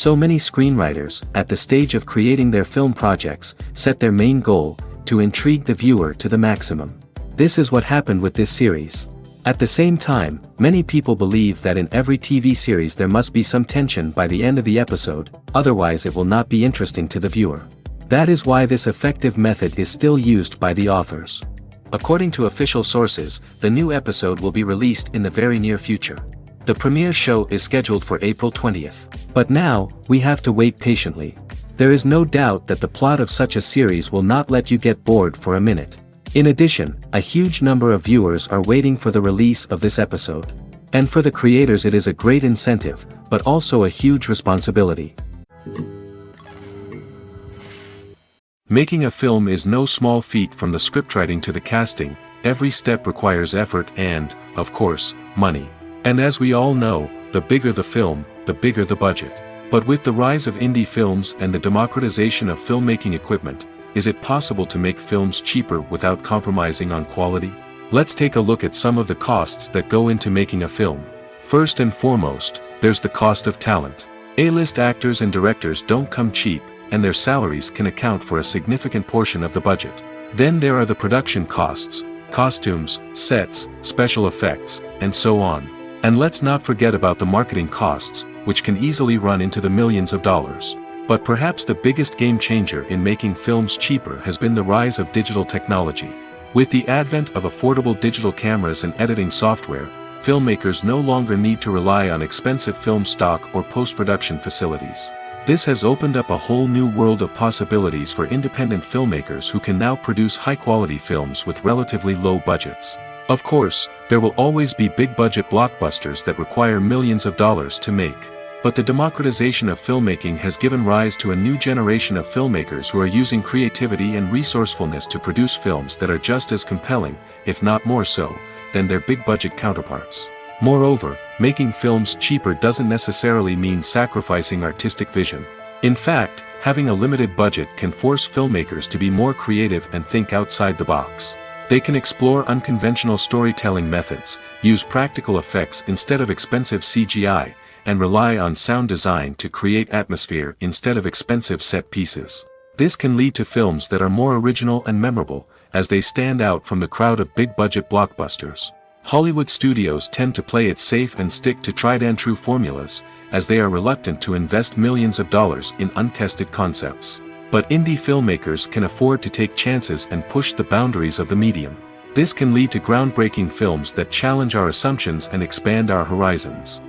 So many screenwriters, at the stage of creating their film projects, set their main goal, to intrigue the viewer to the maximum. This is what happened with this series. At the same time, many people believe that in every TV series there must be some tension by the end of the episode, otherwise it will not be interesting to the viewer. That is why this effective method is still used by the authors. According to official sources, the new episode will be released in the very near future. The premiere show is scheduled for April 20th. But now, we have to wait patiently. There is no doubt that the plot of such a series will not let you get bored for a minute. In addition, a huge number of viewers are waiting for the release of this episode. And for the creators it is a great incentive, but also a huge responsibility. Making a film is no small feat. From the scriptwriting to the casting, every step requires effort and, of course, money. And as we all know, the bigger the film, the bigger the budget. But with the rise of indie films and the democratization of filmmaking equipment, is it possible to make films cheaper without compromising on quality? Let's take a look at some of the costs that go into making a film. First and foremost, there's the cost of talent. A-list actors and directors don't come cheap, and their salaries can account for a significant portion of the budget. Then there are the production costs, costumes, sets, special effects, and so on. And let's not forget about the marketing costs, which can easily run into the millions of dollars. But perhaps the biggest game changer in making films cheaper has been the rise of digital technology. With the advent of affordable digital cameras and editing software, filmmakers no longer need to rely on expensive film stock or post-production facilities. This has opened up a whole new world of possibilities for independent filmmakers who can now produce high-quality films with relatively low budgets. Of course, there will always be big-budget blockbusters that require millions of dollars to make. But the democratization of filmmaking has given rise to a new generation of filmmakers who are using creativity and resourcefulness to produce films that are just as compelling, if not more so, than their big-budget counterparts. Moreover, making films cheaper doesn't necessarily mean sacrificing artistic vision. In fact, having a limited budget can force filmmakers to be more creative and think outside the box. They can explore unconventional storytelling methods, use practical effects instead of expensive CGI, and rely on sound design to create atmosphere instead of expensive set pieces. This can lead to films that are more original and memorable, as they stand out from the crowd of big-budget blockbusters. Hollywood studios tend to play it safe and stick to tried-and-true formulas, as they are reluctant to invest millions of dollars in untested concepts. But indie filmmakers can afford to take chances and push the boundaries of the medium. This can lead to groundbreaking films that challenge our assumptions and expand our horizons.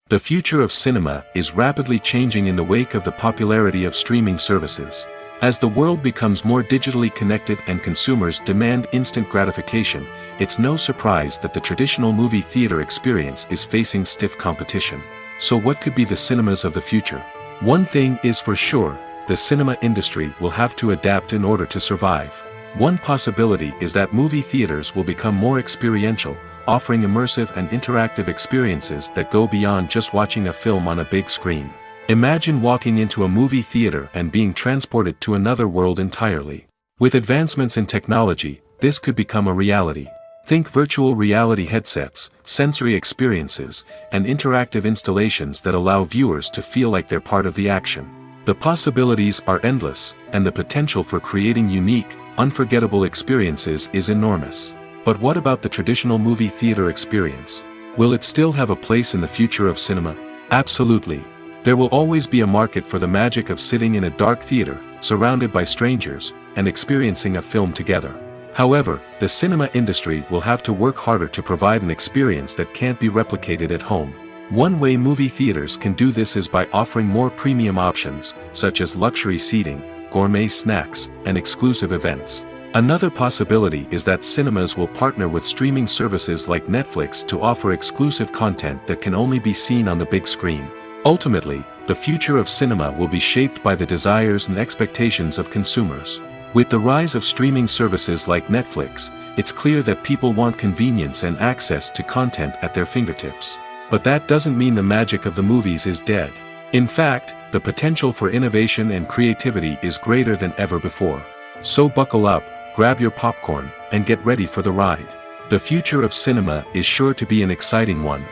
The future of cinema is rapidly changing in the wake of the popularity of streaming services. As the world becomes more digitally connected and consumers demand instant gratification, it's no surprise that the traditional movie theater experience is facing stiff competition. So what could be the cinemas of the future? One thing is for sure, the cinema industry will have to adapt in order to survive. One possibility is that movie theaters will become more experiential, offering immersive and interactive experiences that go beyond just watching a film on a big screen. Imagine walking into a movie theater and being transported to another world entirely. With advancements in technology, this could become a reality. Think virtual reality headsets, sensory experiences, and interactive installations that allow viewers to feel like they're part of the action. The possibilities are endless, and the potential for creating unique, unforgettable experiences is enormous. But what about the traditional movie theater experience? Will it still have a place in the future of cinema? Absolutely. There will always be a market for the magic of sitting in a dark theater, surrounded by strangers, and experiencing a film together. However, the cinema industry will have to work harder to provide an experience that can't be replicated at home. One way movie theaters can do this is by offering more premium options, such as luxury seating, gourmet snacks, and exclusive events. Another possibility is that cinemas will partner with streaming services like Netflix to offer exclusive content that can only be seen on the big screen. Ultimately, the future of cinema will be shaped by the desires and expectations of consumers. With the rise of streaming services like Netflix, it's clear that people want convenience and access to content at their fingertips. But that doesn't mean the magic of the movies is dead. In fact, the potential for innovation and creativity is greater than ever before. So buckle up, grab your popcorn, and get ready for the ride. The future of cinema is sure to be an exciting one.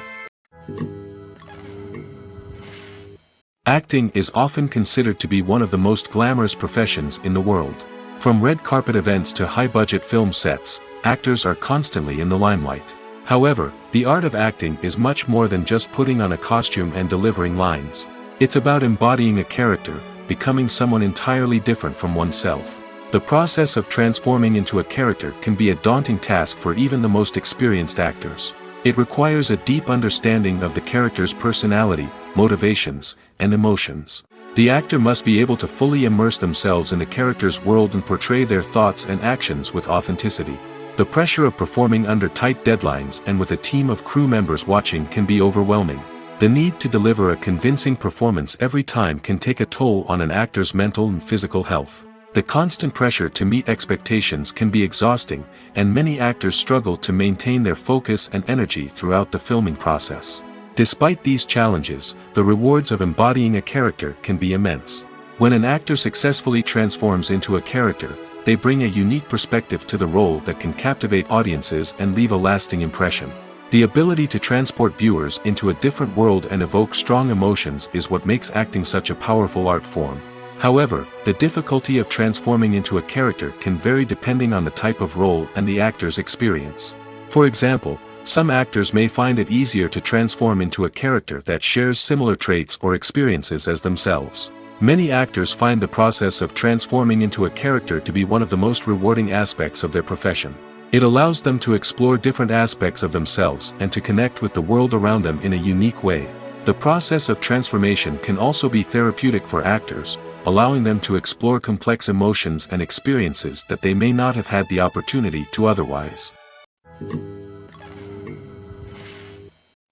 Acting is often considered to be one of the most glamorous professions in the world. From red carpet events to high-budget film sets, actors are constantly in the limelight. However, the art of acting is much more than just putting on a costume and delivering lines. It's about embodying a character, becoming someone entirely different from oneself. The process of transforming into a character can be a daunting task for even the most experienced actors. It requires a deep understanding of the character's personality, motivations, and emotions. The actor must be able to fully immerse themselves in the character's world and portray their thoughts and actions with authenticity. The pressure of performing under tight deadlines and with a team of crew members watching can be overwhelming. The need to deliver a convincing performance every time can take a toll on an actor's mental and physical health. The constant pressure to meet expectations can be exhausting, and many actors struggle to maintain their focus and energy throughout the filming process. Despite these challenges, the rewards of embodying a character can be immense. When an actor successfully transforms into a character, they bring a unique perspective to the role that can captivate audiences and leave a lasting impression. The ability to transport viewers into a different world and evoke strong emotions is what makes acting such a powerful art form. However, the difficulty of transforming into a character can vary depending on the type of role and the actor's experience. For example, some actors may find it easier to transform into a character that shares similar traits or experiences as themselves. Many actors find the process of transforming into a character to be one of the most rewarding aspects of their profession. It allows them to explore different aspects of themselves and to connect with the world around them in a unique way. The process of transformation can also be therapeutic for actors, allowing them to explore complex emotions and experiences that they may not have had the opportunity to otherwise.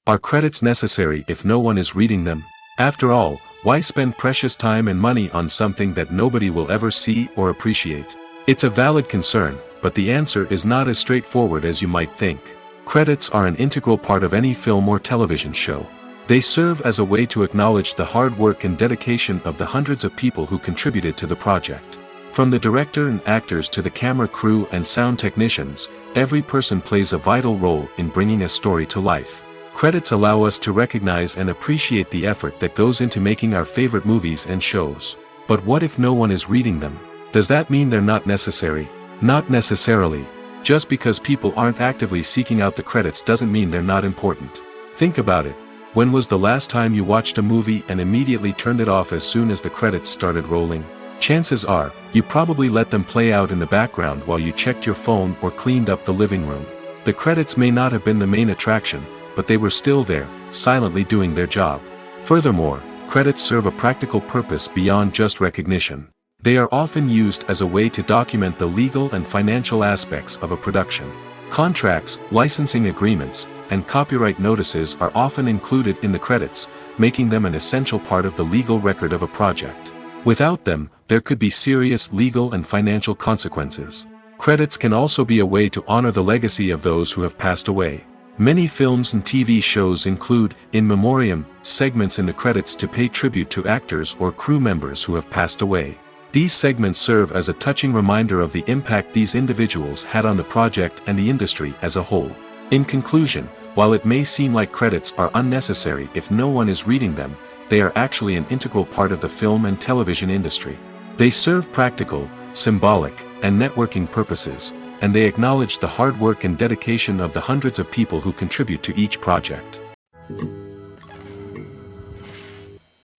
Are credits necessary if no one is reading them? After all, why spend precious time and money on something that nobody will ever see or appreciate? It's a valid concern, but the answer is not as straightforward as you might think. Credits are an integral part of any film or television show. They serve as a way to acknowledge the hard work and dedication of the hundreds of people who contributed to the project. From the director and actors to the camera crew and sound technicians, every person plays a vital role in bringing a story to life. Credits allow us to recognize and appreciate the effort that goes into making our favorite movies and shows. But what if no one is reading them? Does that mean they're not necessary? Not necessarily. Just because people aren't actively seeking out the credits doesn't mean they're not important. Think about it. When was the last time you watched a movie and immediately turned it off as soon as the credits started rolling? Chances are, you probably let them play out in the background while you checked your phone or cleaned up the living room. The credits may not have been the main attraction, but they were still there, silently doing their job. Furthermore, credits serve a practical purpose beyond just recognition. They are often used as a way to document the legal and financial aspects of a production. Contracts, licensing agreements, and copyright notices are often included in the credits, making them an essential part of the legal record of a project. Without them, there could be serious legal and financial consequences. Credits can also be a way to honor the legacy of those who have passed away. Many films and TV shows include, in memoriam, segments in the credits to pay tribute to actors or crew members who have passed away. These segments serve as a touching reminder of the impact these individuals had on the project and the industry as a whole. In conclusion, while it may seem like credits are unnecessary if no one is reading them, they are actually an integral part of the film and television industry. They serve practical, symbolic, and networking purposes, and they acknowledge the hard work and dedication of the hundreds of people who contribute to each project.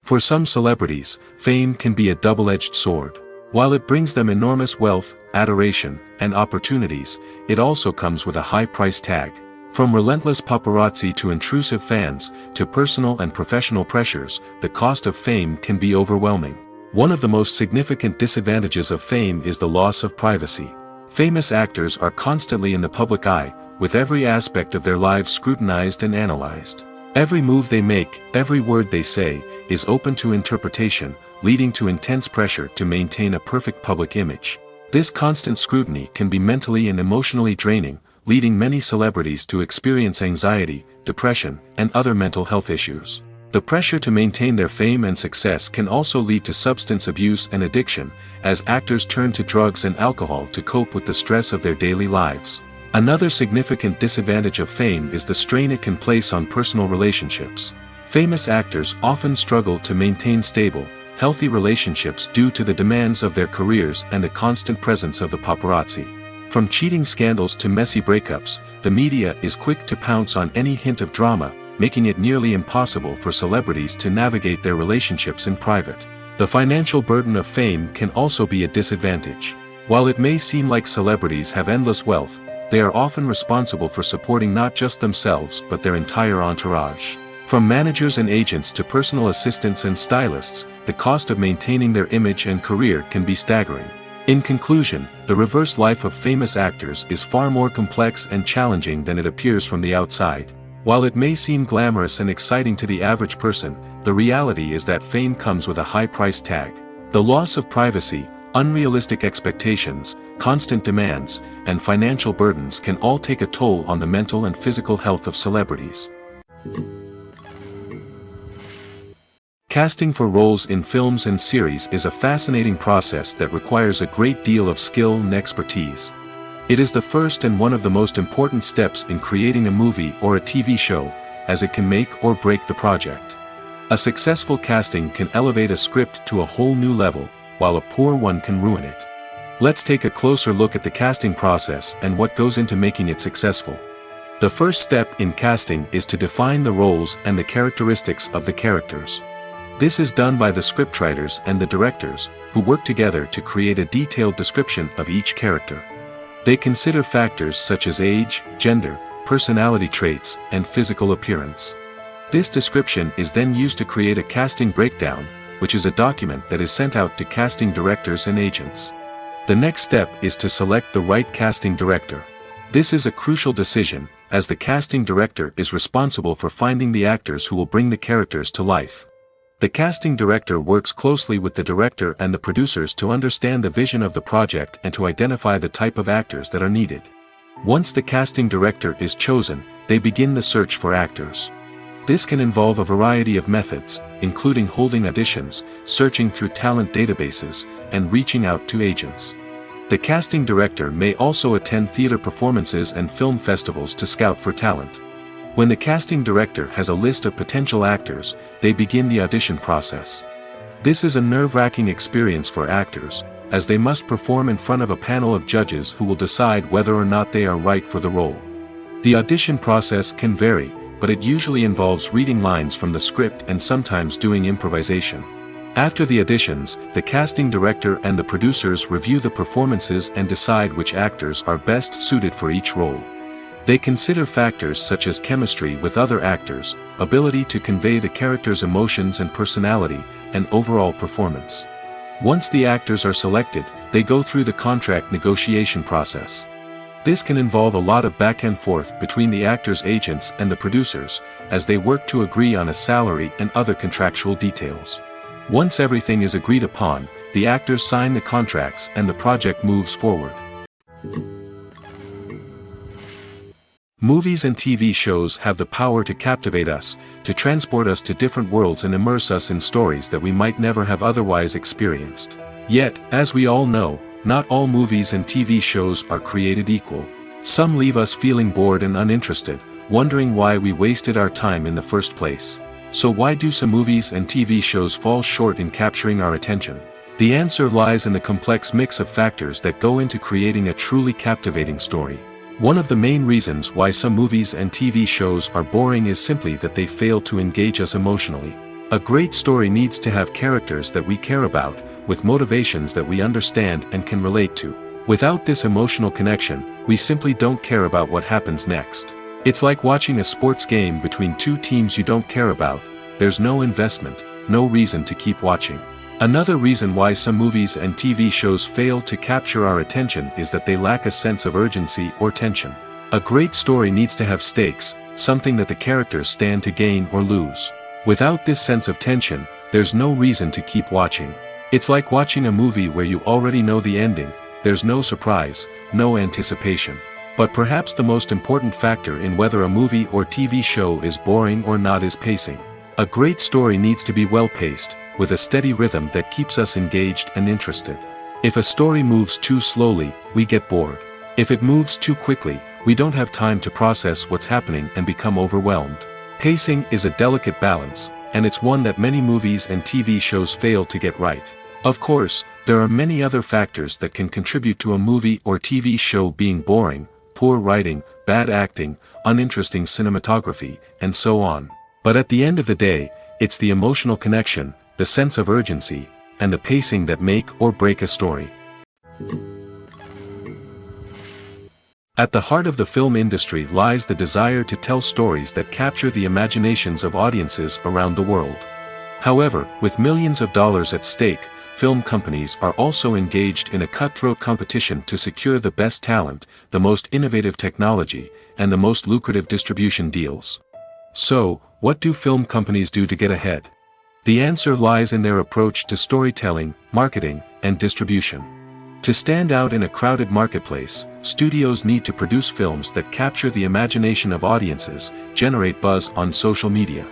For some celebrities, fame can be a double-edged sword. While it brings them enormous wealth, adoration, and opportunities, it also comes with a high price tag. From relentless paparazzi to intrusive fans, to personal and professional pressures, the cost of fame can be overwhelming. One of the most significant disadvantages of fame is the loss of privacy. Famous actors are constantly in the public eye, with every aspect of their lives scrutinized and analyzed. Every move they make, every word they say, is open to interpretation, leading to intense pressure to maintain a perfect public image. This constant scrutiny can be mentally and emotionally draining, leading many celebrities to experience anxiety, depression, and other mental health issues. The pressure to maintain their fame and success can also lead to substance abuse and addiction, as actors turn to drugs and alcohol to cope with the stress of their daily lives. Another significant disadvantage of fame is the strain it can place on personal relationships. Famous actors often struggle to maintain stable, healthy relationships due to the demands of their careers and the constant presence of the paparazzi. From cheating scandals to messy breakups, the media is quick to pounce on any hint of drama, making it nearly impossible for celebrities to navigate their relationships in private. The financial burden of fame can also be a disadvantage. While it may seem like celebrities have endless wealth, they are often responsible for supporting not just themselves but their entire entourage. From managers and agents to personal assistants and stylists, the cost of maintaining their image and career can be staggering. In conclusion, the reverse life of famous actors is far more complex and challenging than it appears from the outside. While it may seem glamorous and exciting to the average person, the reality is that fame comes with a high price tag. The loss of privacy, unrealistic expectations, constant demands, and financial burdens can all take a toll on the mental and physical health of celebrities. Casting for roles in films and series is a fascinating process that requires a great deal of skill and expertise. It is the first and one of the most important steps in creating a movie or a TV show, as it can make or break the project. A successful casting can elevate a script to a whole new level, while a poor one can ruin it. Let's take a closer look at the casting process and what goes into making it successful. The first step in casting is to define the roles and the characteristics of the characters. This is done by the scriptwriters and the directors, who work together to create a detailed description of each character. They consider factors such as age, gender, personality traits, and physical appearance. This description is then used to create a casting breakdown, which is a document that is sent out to casting directors and agents. The next step is to select the right casting director. This is a crucial decision, as the casting director is responsible for finding the actors who will bring the characters to life. The casting director works closely with the director and the producers to understand the vision of the project and to identify the type of actors that are needed. Once the casting director is chosen, they begin the search for actors. This can involve a variety of methods, including holding auditions, searching through talent databases, and reaching out to agents. The casting director may also attend theater performances and film festivals to scout for talent. When the casting director has a list of potential actors, they begin the audition process. This is a nerve-wracking experience for actors, as they must perform in front of a panel of judges who will decide whether or not they are right for the role. The audition process can vary, but it usually involves reading lines from the script and sometimes doing improvisation. After the auditions, the casting director and the producers review the performances and decide which actors are best suited for each role. They consider factors such as chemistry with other actors, ability to convey the character's emotions and personality, and overall performance. Once the actors are selected, they go through the contract negotiation process. This can involve a lot of back and forth between the actors' agents and the producers, as they work to agree on a salary and other contractual details. Once everything is agreed upon, the actors sign the contracts and the project moves forward. Movies and TV shows have the power to captivate us, to transport us to different worlds and immerse us in stories that we might never have otherwise experienced. Yet, as we all know, not all movies and TV shows are created equal. Some leave us feeling bored and uninterested, wondering why we wasted our time in the first place. So why do some movies and TV shows fall short in capturing our attention? The answer lies in the complex mix of factors that go into creating a truly captivating story. One of the main reasons why some movies and TV shows are boring is simply that they fail to engage us emotionally. A great story needs to have characters that we care about, with motivations that we understand and can relate to. Without this emotional connection, we simply don't care about what happens next. It's like watching a sports game between two teams you don't care about. There's no investment, no reason to keep watching. Another reason why some movies and TV shows fail to capture our attention is that they lack a sense of urgency or tension. A great story needs to have stakes, something that the characters stand to gain or lose. Without this sense of tension, there's no reason to keep watching. It's like watching a movie where you already know the ending. There's no surprise, no anticipation. But perhaps the most important factor in whether a movie or TV show is boring or not is pacing. A great story needs to be well-paced, with a steady rhythm that keeps us engaged and interested. If a story moves too slowly, we get bored. If it moves too quickly, we don't have time to process what's happening and become overwhelmed. Pacing is a delicate balance, and it's one that many movies and TV shows fail to get right. Of course, there are many other factors that can contribute to a movie or TV show being boring: poor writing, bad acting, uninteresting cinematography, and so on. But at the end of the day, it's the emotional connection, the sense of urgency, and the pacing that make or break a story. At the heart of the film industry lies the desire to tell stories that capture the imaginations of audiences around the world. However, with millions of dollars at stake, film companies are also engaged in a cutthroat competition to secure the best talent, the most innovative technology, and the most lucrative distribution deals. So, what do film companies do to get ahead? The answer lies in their approach to storytelling, marketing, and distribution. To stand out in a crowded marketplace, studios need to produce films that capture the imagination of audiences, generate buzz on social media.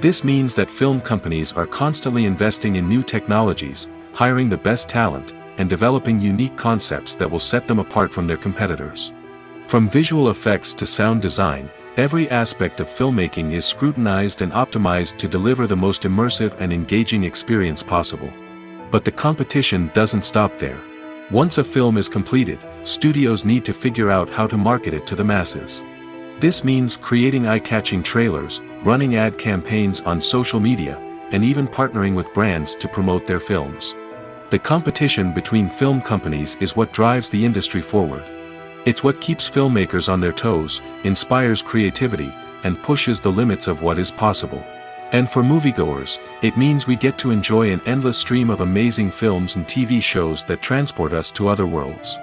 This means that film companies are constantly investing in new technologies, hiring the best talent, and developing unique concepts that will set them apart from their competitors. From visual effects to sound design, every aspect of filmmaking is scrutinized and optimized to deliver the most immersive and engaging experience possible. But the competition doesn't stop there. Once a film is completed, studios need to figure out how to market it to the masses. This means creating eye-catching trailers, running ad campaigns on social media, and even partnering with brands to promote their films. The competition between film companies is what drives the industry forward. It's what keeps filmmakers on their toes, inspires creativity, and pushes the limits of what is possible. And for moviegoers, it means we get to enjoy an endless stream of amazing films and TV shows that transport us to other worlds.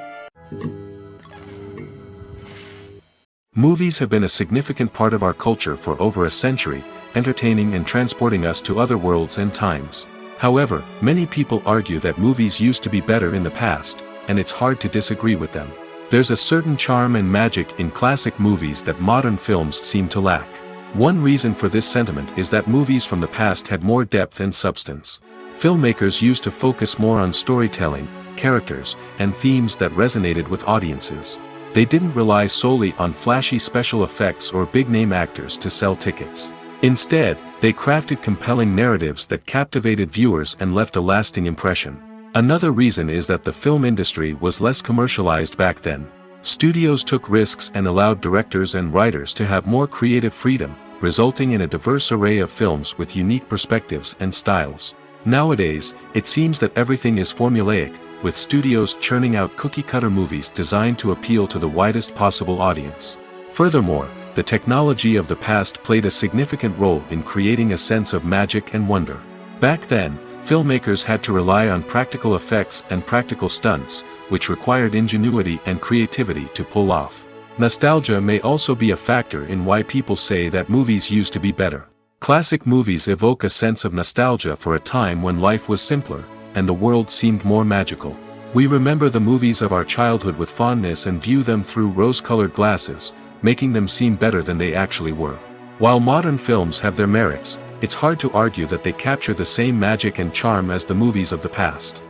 Movies have been a significant part of our culture for over a century, entertaining and transporting us to other worlds and times. However, many people argue that movies used to be better in the past, and it's hard to disagree with them. There's a certain charm and magic in classic movies that modern films seem to lack. One reason for this sentiment is that movies from the past had more depth and substance. Filmmakers used to focus more on storytelling, characters, and themes that resonated with audiences. They didn't rely solely on flashy special effects or big-name actors to sell tickets. Instead, they crafted compelling narratives that captivated viewers and left a lasting impression. Another reason is that the film industry was less commercialized back then. Studios took risks and allowed directors and writers to have more creative freedom, resulting in a diverse array of films with unique perspectives and styles. Nowadays, it seems that everything is formulaic, with studios churning out cookie-cutter movies designed to appeal to the widest possible audience. Furthermore, the technology of the past played a significant role in creating a sense of magic and wonder. Back then, filmmakers had to rely on practical effects and practical stunts, which required ingenuity and creativity to pull off. Nostalgia may also be a factor in why people say that movies used to be better. Classic movies evoke a sense of nostalgia for a time when life was simpler, and the world seemed more magical. We remember the movies of our childhood with fondness and view them through rose-colored glasses, making them seem better than they actually were. While modern films have their merits, it's hard to argue that they capture the same magic and charm as the movies of the past.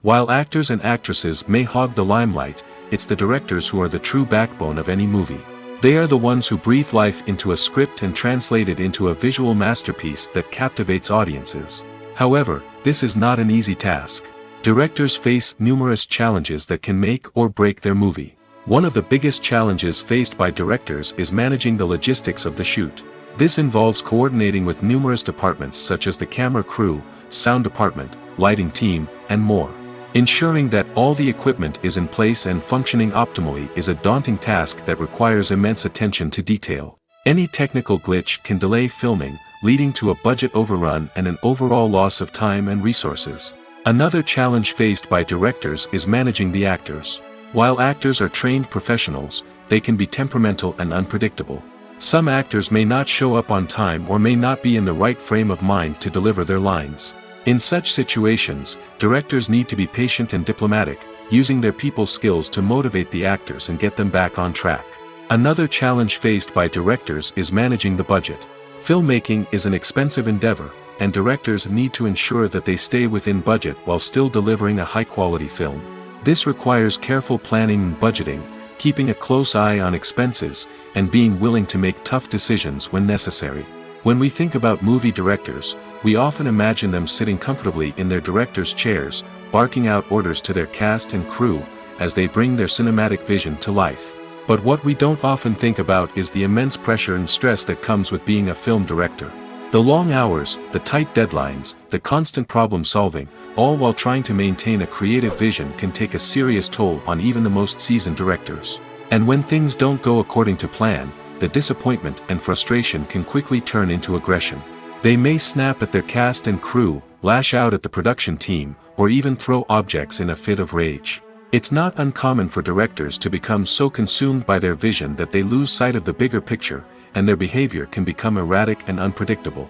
While actors and actresses may hog the limelight, it's the directors who are the true backbone of any movie. They are the ones who breathe life into a script and translate it into a visual masterpiece that captivates audiences. However, this is not an easy task. Directors face numerous challenges that can make or break their movie. One of the biggest challenges faced by directors is managing the logistics of the shoot. This involves coordinating with numerous departments such as the camera crew, sound department, lighting team, and more. Ensuring that all the equipment is in place and functioning optimally is a daunting task that requires immense attention to detail. Any technical glitch can delay filming, leading to a budget overrun and an overall loss of time and resources. Another challenge faced by directors is managing the actors. While actors are trained professionals, they can be temperamental and unpredictable. Some actors may not show up on time or may not be in the right frame of mind to deliver their lines. In such situations, directors need to be patient and diplomatic, using their people skills to motivate the actors and get them back on track. Another challenge faced by directors is managing the budget. Filmmaking is an expensive endeavor, and directors need to ensure that they stay within budget while still delivering a high-quality film. This requires careful planning and budgeting, keeping a close eye on expenses, and being willing to make tough decisions when necessary. When we think about movie directors, we often imagine them sitting comfortably in their director's chairs, barking out orders to their cast and crew, as they bring their cinematic vision to life. But what we don't often think about is the immense pressure and stress that comes with being a film director. The long hours, the tight deadlines, the constant problem solving, all while trying to maintain a creative vision can take a serious toll on even the most seasoned directors. And when things don't go according to plan, the disappointment and frustration can quickly turn into aggression. They may snap at their cast and crew, lash out at the production team, or even throw objects in a fit of rage. It's not uncommon for directors to become so consumed by their vision that they lose sight of the bigger picture, and their behavior can become erratic and unpredictable.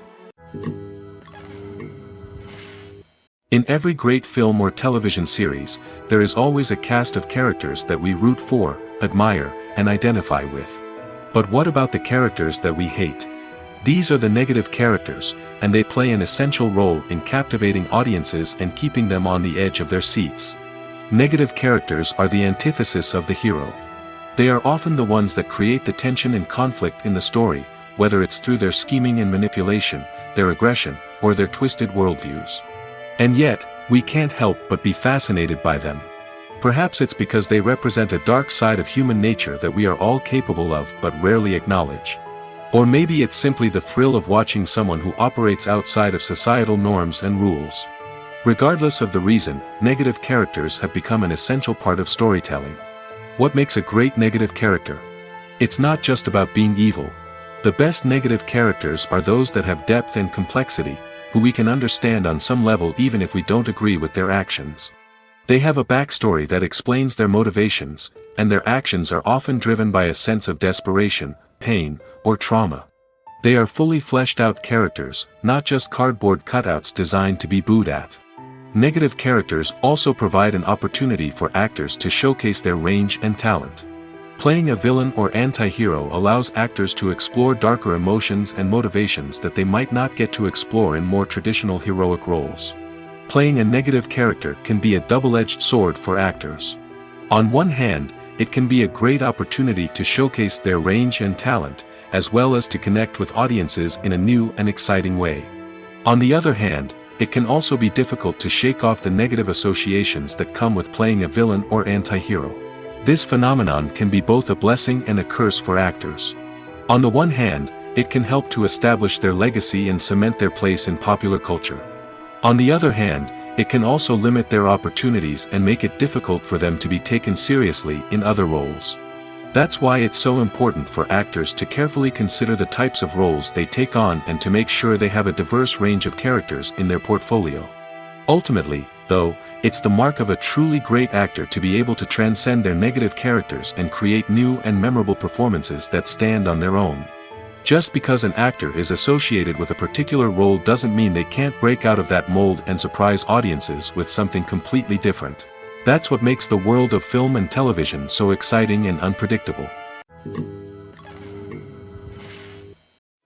In every great film or television series, there is always a cast of characters that we root for, admire, and identify with. But what about the characters that we hate? These are the negative characters, and they play an essential role in captivating audiences and keeping them on the edge of their seats. Negative characters are the antithesis of the hero. They are often the ones that create the tension and conflict in the story, whether it's through their scheming and manipulation, their aggression, or their twisted worldviews. And yet, we can't help but be fascinated by them. Perhaps it's because they represent a dark side of human nature that we are all capable of but rarely acknowledge. Or maybe it's simply the thrill of watching someone who operates outside of societal norms and rules. Regardless of the reason, negative characters have become an essential part of storytelling. What makes a great negative character? It's not just about being evil. The best negative characters are those that have depth and complexity, who we can understand on some level even if we don't agree with their actions. They have a backstory that explains their motivations, and their actions are often driven by a sense of desperation, pain, or trauma. They are fully fleshed out characters, not just cardboard cutouts designed to be booed at. Negative characters also provide an opportunity for actors to showcase their range and talent. Playing a villain or anti-hero allows actors to explore darker emotions and motivations that they might not get to explore in more traditional heroic roles. Playing a negative character can be a double-edged sword for actors. On one hand, it can be a great opportunity to showcase their range and talent, as well as to connect with audiences in a new and exciting way. On the other hand, it can also be difficult to shake off the negative associations that come with playing a villain or anti-hero. This phenomenon can be both a blessing and a curse for actors. On the one hand, it can help to establish their legacy and cement their place in popular culture. On the other hand, it can also limit their opportunities and make it difficult for them to be taken seriously in other roles. That's why it's so important for actors to carefully consider the types of roles they take on and to make sure they have a diverse range of characters in their portfolio. Ultimately, though, it's the mark of a truly great actor to be able to transcend their negative characters and create new and memorable performances that stand on their own. Just because an actor is associated with a particular role doesn't mean they can't break out of that mold and surprise audiences with something completely different. That's what makes the world of film and television so exciting and unpredictable.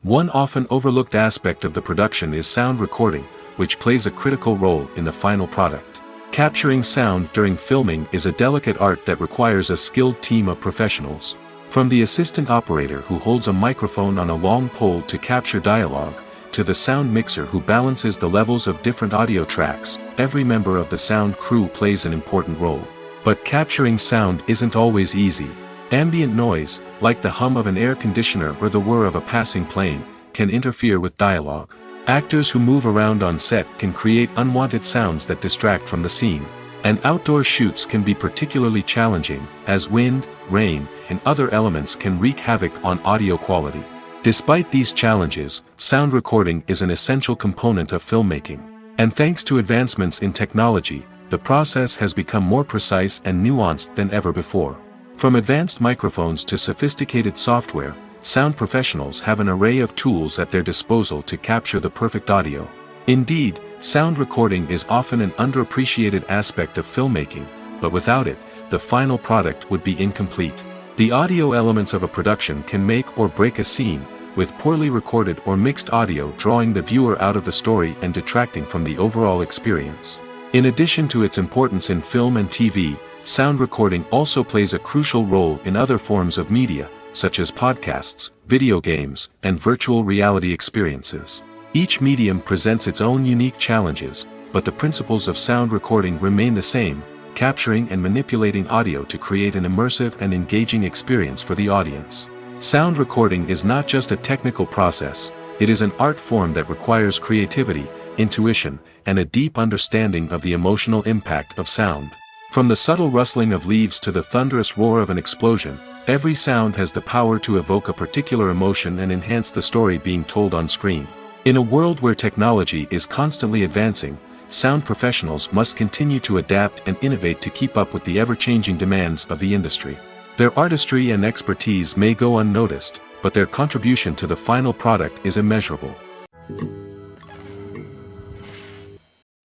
One often overlooked aspect of the production is sound recording, which plays a critical role in the final product. Capturing sound during filming is a delicate art that requires a skilled team of professionals. From the assistant operator who holds a microphone on a long pole to capture dialogue, to the sound mixer who balances the levels of different audio tracks, every member of the sound crew plays an important role. But capturing sound isn't always easy. Ambient noise, like the hum of an air conditioner or the whir of a passing plane, can interfere with dialogue. Actors who move around on set can create unwanted sounds that distract from the scene. And outdoor shoots can be particularly challenging, as wind, rain, and other elements can wreak havoc on audio quality. Despite these challenges, sound recording is an essential component of filmmaking. And thanks to advancements in technology, the process has become more precise and nuanced than ever before. From advanced microphones to sophisticated software, sound professionals have an array of tools at their disposal to capture the perfect audio. Indeed, sound recording is often an underappreciated aspect of filmmaking, but without it, the final product would be incomplete. The audio elements of a production can make or break a scene, with poorly recorded or mixed audio drawing the viewer out of the story and detracting from the overall experience. In addition to its importance in film and TV, sound recording also plays a crucial role in other forms of media, such as podcasts, video games, and virtual reality experiences. Each medium presents its own unique challenges, but the principles of sound recording remain the same, capturing and manipulating audio to create an immersive and engaging experience for the audience. Sound recording is not just a technical process, it is an art form that requires creativity, intuition, and a deep understanding of the emotional impact of sound. From the subtle rustling of leaves to the thunderous roar of an explosion, every sound has the power to evoke a particular emotion and enhance the story being told on screen. In a world where technology is constantly advancing, sound professionals must continue to adapt and innovate to keep up with the ever-changing demands of the industry. Their artistry and expertise may go unnoticed, but their contribution to the final product is immeasurable.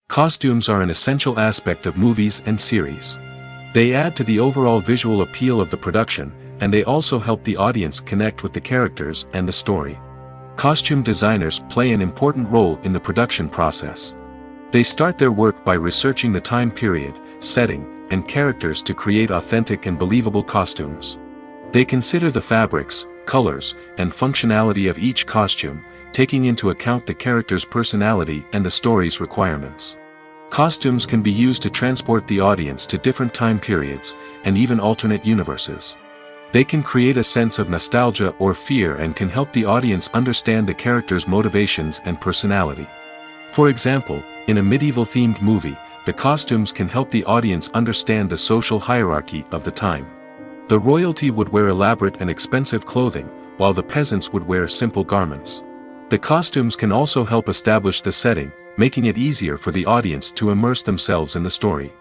Costumes are an essential aspect of movies and series. They add to the overall visual appeal of the production, and they also help the audience connect with the characters and the story. Costume designers play an important role in the production process. They start their work by researching the time period, setting, and characters to create authentic and believable costumes. They consider the fabrics, colors, and functionality of each costume, taking into account the character's personality and the story's requirements. Costumes can be used to transport the audience to different time periods, and even alternate universes. They can create a sense of nostalgia or fear and can help the audience understand the character's motivations and personality. For example, in a medieval-themed movie, the costumes can help the audience understand the social hierarchy of the time. The royalty would wear elaborate and expensive clothing, while the peasants would wear simple garments. The costumes can also help establish the setting, making it easier for the audience to immerse themselves in the story.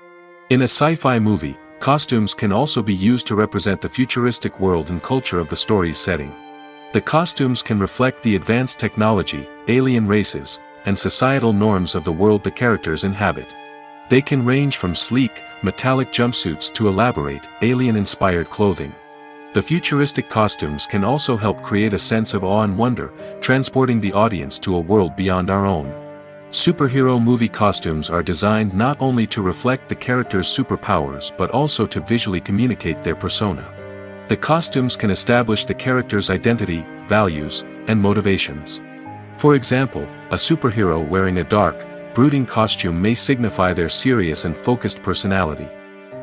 In a sci-fi movie, costumes can also be used to represent the futuristic world and culture of the story's setting. The costumes can reflect the advanced technology, alien races, and societal norms of the world the characters inhabit. They can range from sleek, metallic jumpsuits to elaborate, alien-inspired clothing. The futuristic costumes can also help create a sense of awe and wonder, transporting the audience to a world beyond our own. Superhero movie costumes are designed not only to reflect the character's superpowers but also to visually communicate their persona. The costumes can establish the character's identity, values, and motivations. For example, a superhero wearing a dark, brooding costume may signify their serious and focused personality.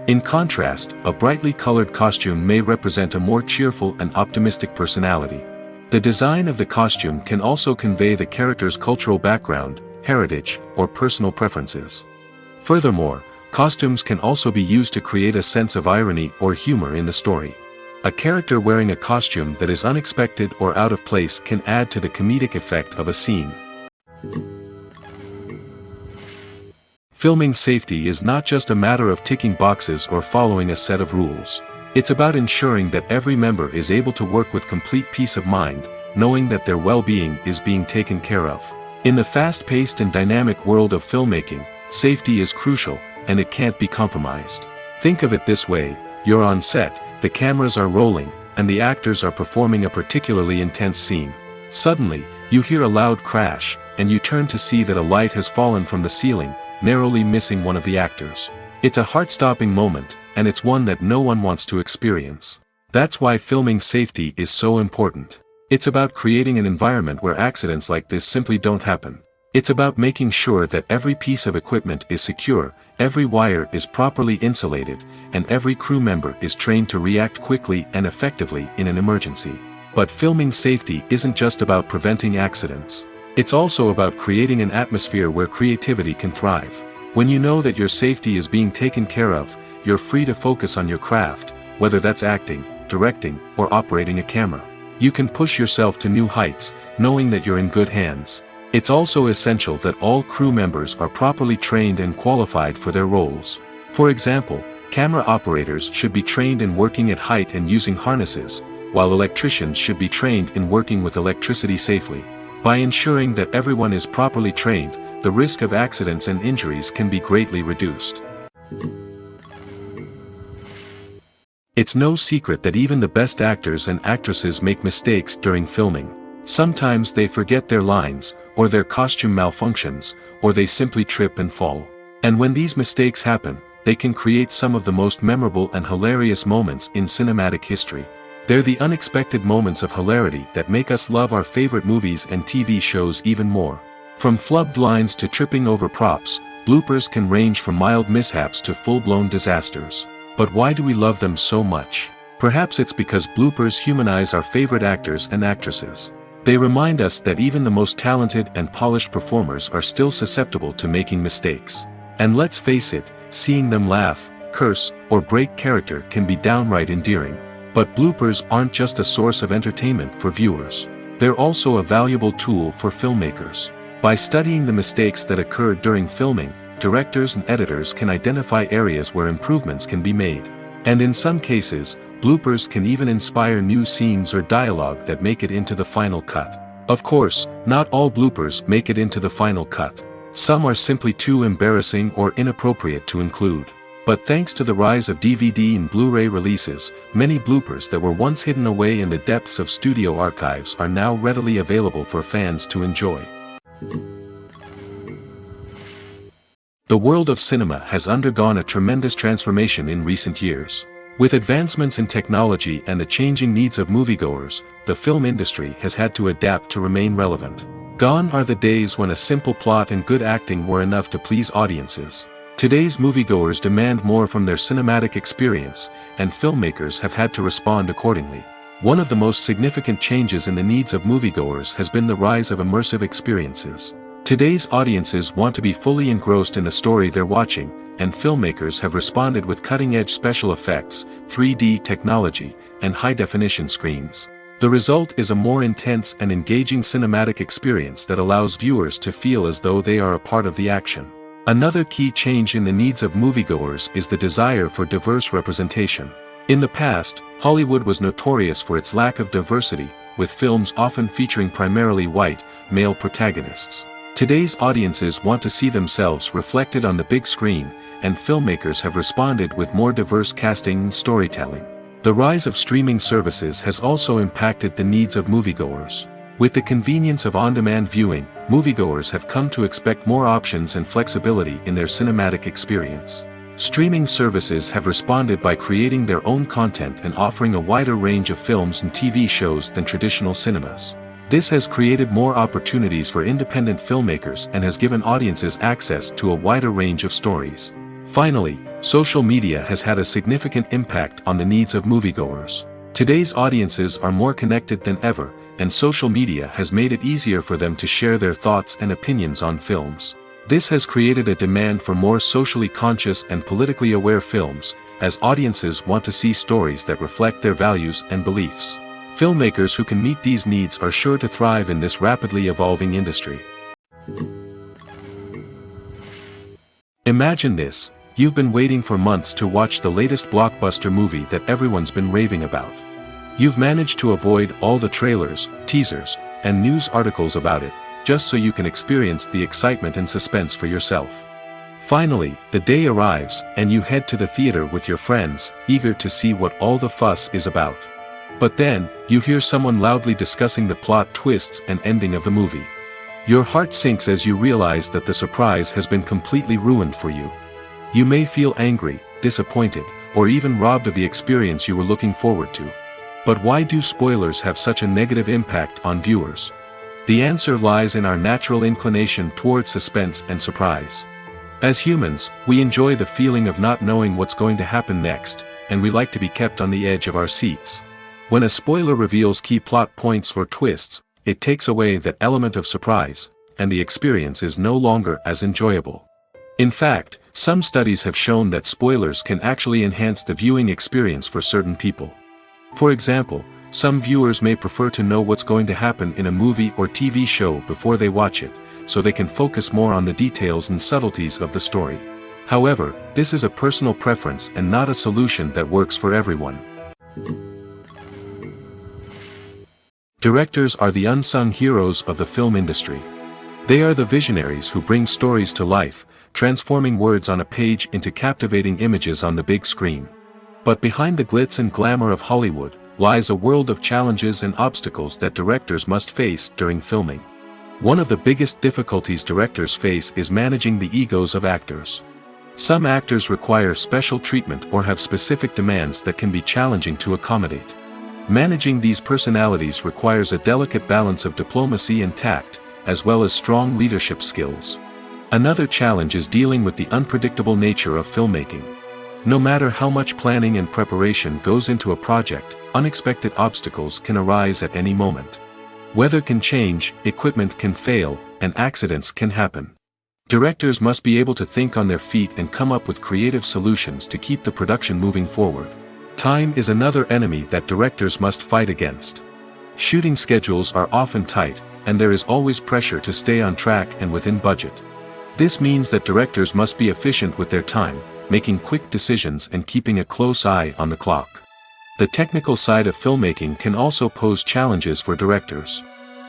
In contrast, a brightly colored costume may represent a more cheerful and optimistic personality. The design of the costume can also convey the character's cultural background, heritage, or personal preferences. Furthermore, costumes can also be used to create a sense of irony or humor in the story. A character wearing a costume that is unexpected or out of place can add to the comedic effect of a scene. Filming safety is not just a matter of ticking boxes or following a set of rules. It's about ensuring that every member is able to work with complete peace of mind, knowing that their well-being is being taken care of. In the fast-paced and dynamic world of filmmaking, safety is crucial, and it can't be compromised. Think of it this way: you're on set, the cameras are rolling, and the actors are performing a particularly intense scene. Suddenly, you hear a loud crash, and you turn to see that a light has fallen from the ceiling, narrowly missing one of the actors. It's a heart-stopping moment, and it's one that no one wants to experience. That's why filming safety is so important. It's about creating an environment where accidents like this simply don't happen. It's about making sure that every piece of equipment is secure, every wire is properly insulated, and every crew member is trained to react quickly and effectively in an emergency. But filming safety isn't just about preventing accidents. It's also about creating an atmosphere where creativity can thrive. When you know that your safety is being taken care of, you're free to focus on your craft, whether that's acting, directing, or operating a camera. You can push yourself to new heights, knowing that you're in good hands. It's also essential that all crew members are properly trained and qualified for their roles. For example, camera operators should be trained in working at height and using harnesses, while electricians should be trained in working with electricity safely. By ensuring that everyone is properly trained, the risk of accidents and injuries can be greatly reduced. It's no secret that even the best actors and actresses make mistakes during filming. Sometimes they forget their lines, or their costume malfunctions, or they simply trip and fall. And when these mistakes happen, they can create some of the most memorable and hilarious moments in cinematic history. They're the unexpected moments of hilarity that make us love our favorite movies and TV shows even more. From flubbed lines to tripping over props, bloopers can range from mild mishaps to full-blown disasters. But why do we love them so much? Perhaps it's because bloopers humanize our favorite actors and actresses. They remind us that even the most talented and polished performers are still susceptible to making mistakes. And let's face it, seeing them laugh, curse, or break character can be downright endearing. But bloopers aren't just a source of entertainment for viewers. They're also a valuable tool for filmmakers. By studying the mistakes that occurred during filming, directors and editors can identify areas where improvements can be made. And in some cases, bloopers can even inspire new scenes or dialogue that make it into the final cut. Of course, not all bloopers make it into the final cut. Some are simply too embarrassing or inappropriate to include. But thanks to the rise of DVD and Blu-ray releases, many bloopers that were once hidden away in the depths of studio archives are now readily available for fans to enjoy. The world of cinema has undergone a tremendous transformation in recent years. With advancements in technology and the changing needs of moviegoers, the film industry has had to adapt to remain relevant. Gone are the days when a simple plot and good acting were enough to please audiences. Today's moviegoers demand more from their cinematic experience, and filmmakers have had to respond accordingly. One of the most significant changes in the needs of moviegoers has been the rise of immersive experiences. Today's audiences want to be fully engrossed in the story they're watching, and filmmakers have responded with cutting-edge special effects, 3D technology, and high-definition screens. The result is a more intense and engaging cinematic experience that allows viewers to feel as though they are a part of the action. Another key change in the needs of moviegoers is the desire for diverse representation. In the past, Hollywood was notorious for its lack of diversity, with films often featuring primarily white, male protagonists. Today's audiences want to see themselves reflected on the big screen, and filmmakers have responded with more diverse casting and storytelling. The rise of streaming services has also impacted the needs of moviegoers. With the convenience of on-demand viewing, moviegoers have come to expect more options and flexibility in their cinematic experience. Streaming services have responded by creating their own content and offering a wider range of films and TV shows than traditional cinemas. This has created more opportunities for independent filmmakers and has given audiences access to a wider range of stories. Finally, social media has had a significant impact on the needs of moviegoers. Today's audiences are more connected than ever, and social media has made it easier for them to share their thoughts and opinions on films. This has created a demand for more socially conscious and politically aware films, as audiences want to see stories that reflect their values and beliefs. Filmmakers who can meet these needs are sure to thrive in this rapidly evolving industry. Imagine this: you've been waiting for months to watch the latest blockbuster movie that everyone's been raving about. You've managed to avoid all the trailers, teasers, and news articles about it, just so you can experience the excitement and suspense for yourself. Finally, the day arrives, and you head to the theater with your friends, eager to see what all the fuss is about. But then, you hear someone loudly discussing the plot twists and ending of the movie. Your heart sinks as you realize that the surprise has been completely ruined for you. You may feel angry, disappointed, or even robbed of the experience you were looking forward to. But why do spoilers have such a negative impact on viewers? The answer lies in our natural inclination toward suspense and surprise. As humans, we enjoy the feeling of not knowing what's going to happen next, and we like to be kept on the edge of our seats. When a spoiler reveals key plot points or twists, it takes away that element of surprise, and the experience is no longer as enjoyable. In fact, some studies have shown that spoilers can actually enhance the viewing experience for certain people. For example, some viewers may prefer to know what's going to happen in a movie or TV show before they watch it, so they can focus more on the details and subtleties of the story. However, this is a personal preference and not a solution that works for everyone. Directors are the unsung heroes of the film industry. They are the visionaries who bring stories to life, transforming words on a page into captivating images on the big screen. But behind the glitz and glamour of Hollywood, lies a world of challenges and obstacles that directors must face during filming. One of the biggest difficulties directors face is managing the egos of actors. Some actors require special treatment or have specific demands that can be challenging to accommodate. Managing these personalities requires a delicate balance of diplomacy and tact, as well as strong leadership skills. Another challenge is dealing with the unpredictable nature of filmmaking. No matter how much planning and preparation goes into a project, unexpected obstacles can arise at any moment. Weather can change, equipment can fail, and accidents can happen. Directors must be able to think on their feet and come up with creative solutions to keep the production moving forward. Time is another enemy that directors must fight against. Shooting schedules are often tight, and there is always pressure to stay on track and within budget. This means that directors must be efficient with their time, making quick decisions and keeping a close eye on the clock. The technical side of filmmaking can also pose challenges for directors.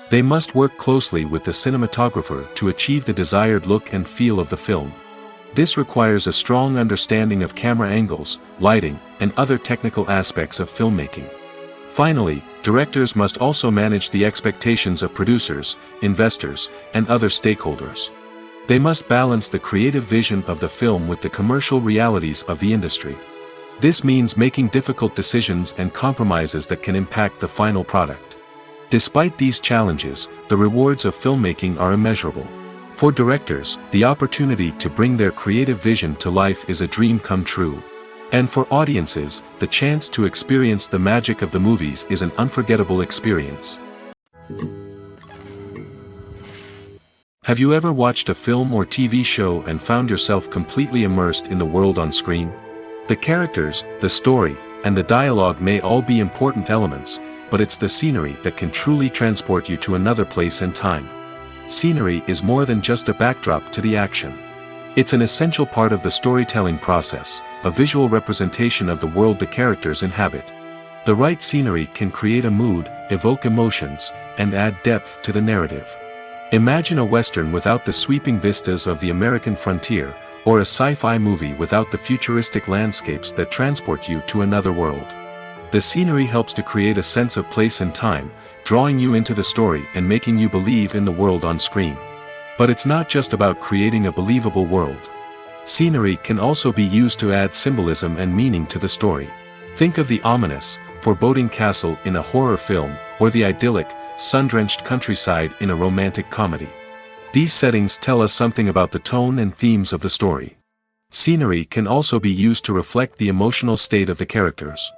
They must work closely with the cinematographer to achieve the desired look and feel of the film. This requires a strong understanding of camera angles, lighting, and other technical aspects of filmmaking. Finally, directors must also manage the expectations of producers, investors, and other stakeholders. They must balance the creative vision of the film with the commercial realities of the industry. This means making difficult decisions and compromises that can impact the final product. Despite these challenges, the rewards of filmmaking are immeasurable. For directors, the opportunity to bring their creative vision to life is a dream come true. And for audiences, the chance to experience the magic of the movies is an unforgettable experience. Have you ever watched a film or TV show and found yourself completely immersed in the world on screen? The characters, the story, and the dialogue may all be important elements, but it's the scenery that can truly transport you to another place and time. Scenery is more than just a backdrop to the action. It's an essential part of the storytelling process, a visual representation of the world the characters inhabit. The right scenery can create a mood, evoke emotions, and add depth to the narrative. Imagine a Western without the sweeping vistas of the American frontier, or a sci-fi movie without the futuristic landscapes that transport you to another world. The scenery helps to create a sense of place and time, drawing you into the story and making you believe in the world on screen. But it's not just about creating a believable world. Scenery can also be used to add symbolism and meaning to the story. Think of the ominous, foreboding castle in a horror film, or the idyllic, sun-drenched countryside in a romantic comedy. These settings tell us something about the tone and themes of the story. Scenery can also be used to reflect the emotional state of the characters.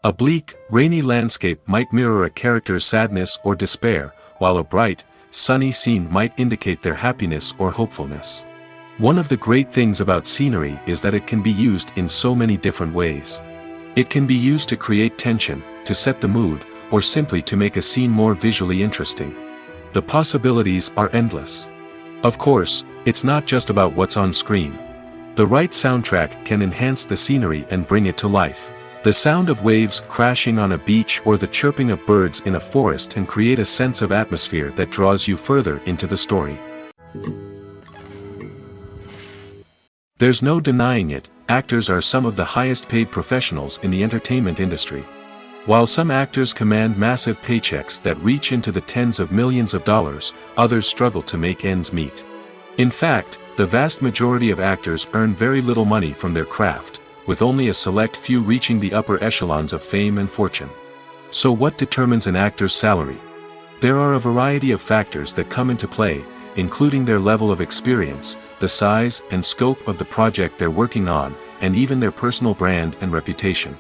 A bleak, rainy landscape might mirror a character's sadness or despair, while a bright, sunny scene might indicate their happiness or hopefulness. One of the great things about scenery is that it can be used in so many different ways. It can be used to create tension, to set the mood, or simply to make a scene more visually interesting. The possibilities are endless. Of course, it's not just about what's on screen. The right soundtrack can enhance the scenery and bring it to life. The sound of waves crashing on a beach or the chirping of birds in a forest can create a sense of atmosphere that draws you further into the story. There's no denying it, actors are some of the highest paid professionals in the entertainment industry. While some actors command massive paychecks that reach into the tens of millions of dollars, others struggle to make ends meet. In fact, the vast majority of actors earn very little money from their craft, with only a select few reaching the upper echelons of fame and fortune. So what determines an actor's salary? There are a variety of factors that come into play, including their level of experience, the size and scope of the project they're working on, and even their personal brand and reputation.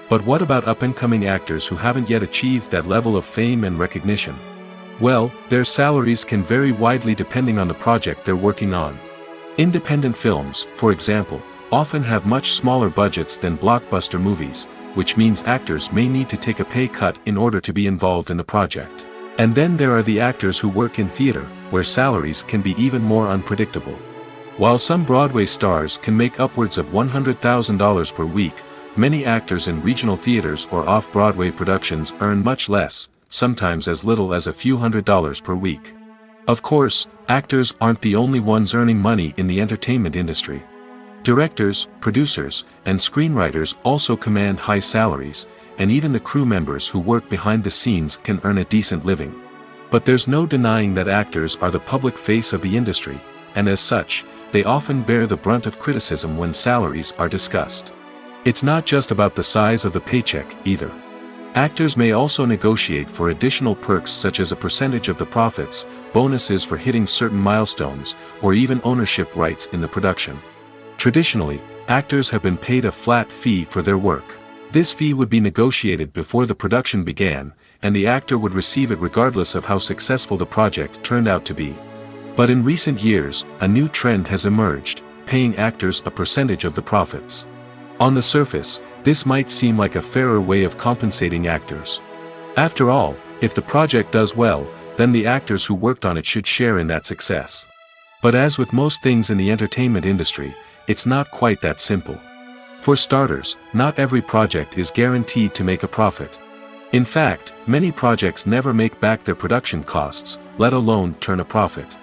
But what about up-and-coming actors who haven't yet achieved that level of fame and recognition? Well, their salaries can vary widely depending on the project they're working on. Independent films, for example, often have much smaller budgets than blockbuster movies, which means actors may need to take a pay cut in order to be involved in the project. And then there are the actors who work in theater, where salaries can be even more unpredictable. While some Broadway stars can make upwards of $100,000 per week, many actors in regional theaters or off-Broadway productions earn much less, sometimes as little as a few $100s per week. Of course, actors aren't the only ones earning money in the entertainment industry. Directors, producers, and screenwriters also command high salaries, and even the crew members who work behind the scenes can earn a decent living. But there's no denying that actors are the public face of the industry, and as such, they often bear the brunt of criticism when salaries are discussed. It's not just about the size of the paycheck, either. Actors may also negotiate for additional perks such as a percentage of the profits, bonuses for hitting certain milestones, or even ownership rights in the production. Traditionally, actors have been paid a flat fee for their work. This fee would be negotiated before the production began, and the actor would receive it regardless of how successful the project turned out to be. But in recent years, a new trend has emerged, paying actors a percentage of the profits. On the surface, this might seem like a fairer way of compensating actors. After all, if the project does well, then the actors who worked on it should share in that success. But as with most things in the entertainment industry, it's not quite that simple. For starters, not every project is guaranteed to make a profit. In fact, many projects never make back their production costs, let alone turn a profit.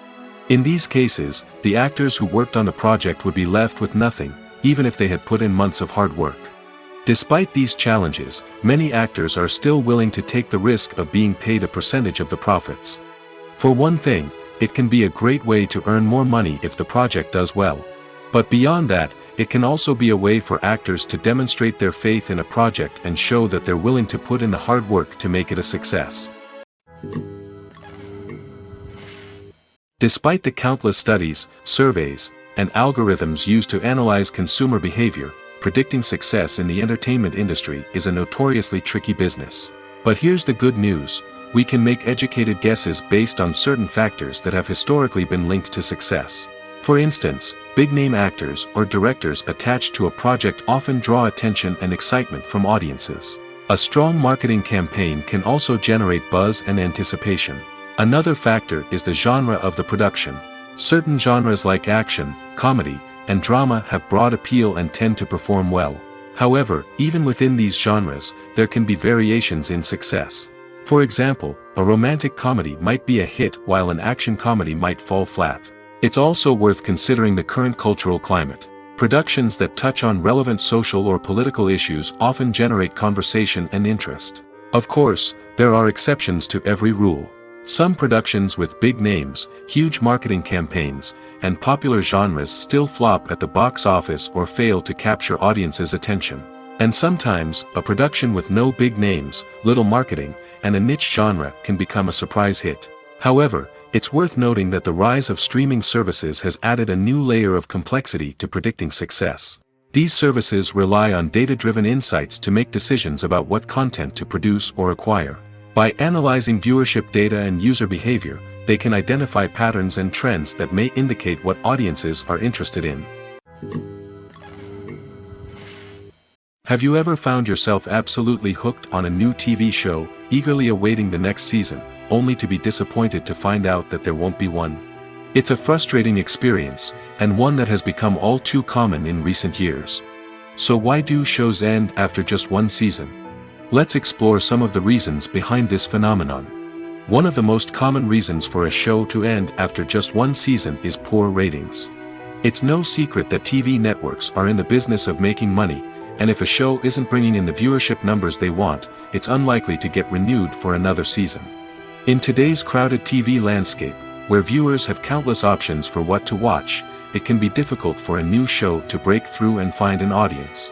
In these cases, the actors who worked on the project would be left with nothing, even if they had put in months of hard work. Despite these challenges, many actors are still willing to take the risk of being paid a percentage of the profits. For one thing, it can be a great way to earn more money if the project does well. But beyond that, it can also be a way for actors to demonstrate their faith in a project and show that they're willing to put in the hard work to make it a success. Despite the countless studies, surveys, and algorithms used to analyze consumer behavior, predicting success in the entertainment industry is a notoriously tricky business. But here's the good news: we can make educated guesses based on certain factors that have historically been linked to success. For instance, big-name actors or directors attached to a project often draw attention and excitement from audiences. A strong marketing campaign can also generate buzz and anticipation. Another factor is the genre of the production. Certain genres like action, comedy, and drama have broad appeal and tend to perform well. However, even within these genres, there can be variations in success. For example, a romantic comedy might be a hit while an action comedy might fall flat. It's also worth considering the current cultural climate. Productions that touch on relevant social or political issues often generate conversation and interest. Of course, there are exceptions to every rule. Some productions with big names, huge marketing campaigns, and popular genres still flop at the box office or fail to capture audiences' attention. And sometimes, a production with no big names, little marketing, and a niche genre can become a surprise hit. However, it's worth noting that the rise of streaming services has added a new layer of complexity to predicting success. These services rely on data-driven insights to make decisions about what content to produce or acquire. By analyzing viewership data and user behavior, they can identify patterns and trends that may indicate what audiences are interested in. Have you ever found yourself absolutely hooked on a new TV show, eagerly awaiting the next season, only to be disappointed to find out that there won't be one? It's a frustrating experience, and one that has become all too common in recent years. So why do shows end after just one season? Let's explore some of the reasons behind this phenomenon. One of the most common reasons for a show to end after just one season is poor ratings. It's no secret that TV networks are in the business of making money, and if a show isn't bringing in the viewership numbers they want, it's unlikely to get renewed for another season. In today's crowded TV landscape, where viewers have countless options for what to watch, it can be difficult for a new show to break through and find an audience.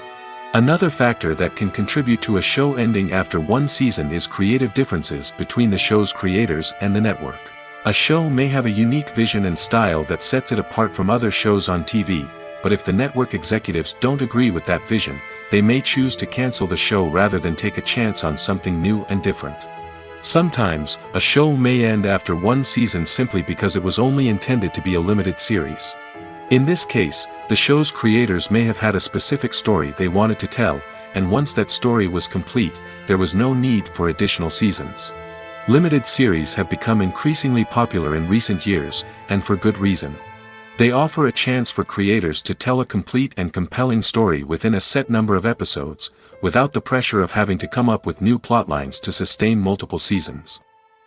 Another factor that can contribute to a show ending after one season is creative differences between the show's creators and the network. A show may have a unique vision and style that sets it apart from other shows on TV, but if the network executives don't agree with that vision, they may choose to cancel the show rather than take a chance on something new and different. Sometimes, a show may end after one season simply because it was only intended to be a limited series. In this case, the show's creators may have had a specific story they wanted to tell, and once that story was complete, there was no need for additional seasons. Limited series have become increasingly popular in recent years, and for good reason. They offer a chance for creators to tell a complete and compelling story within a set number of episodes, without the pressure of having to come up with new plotlines to sustain multiple seasons.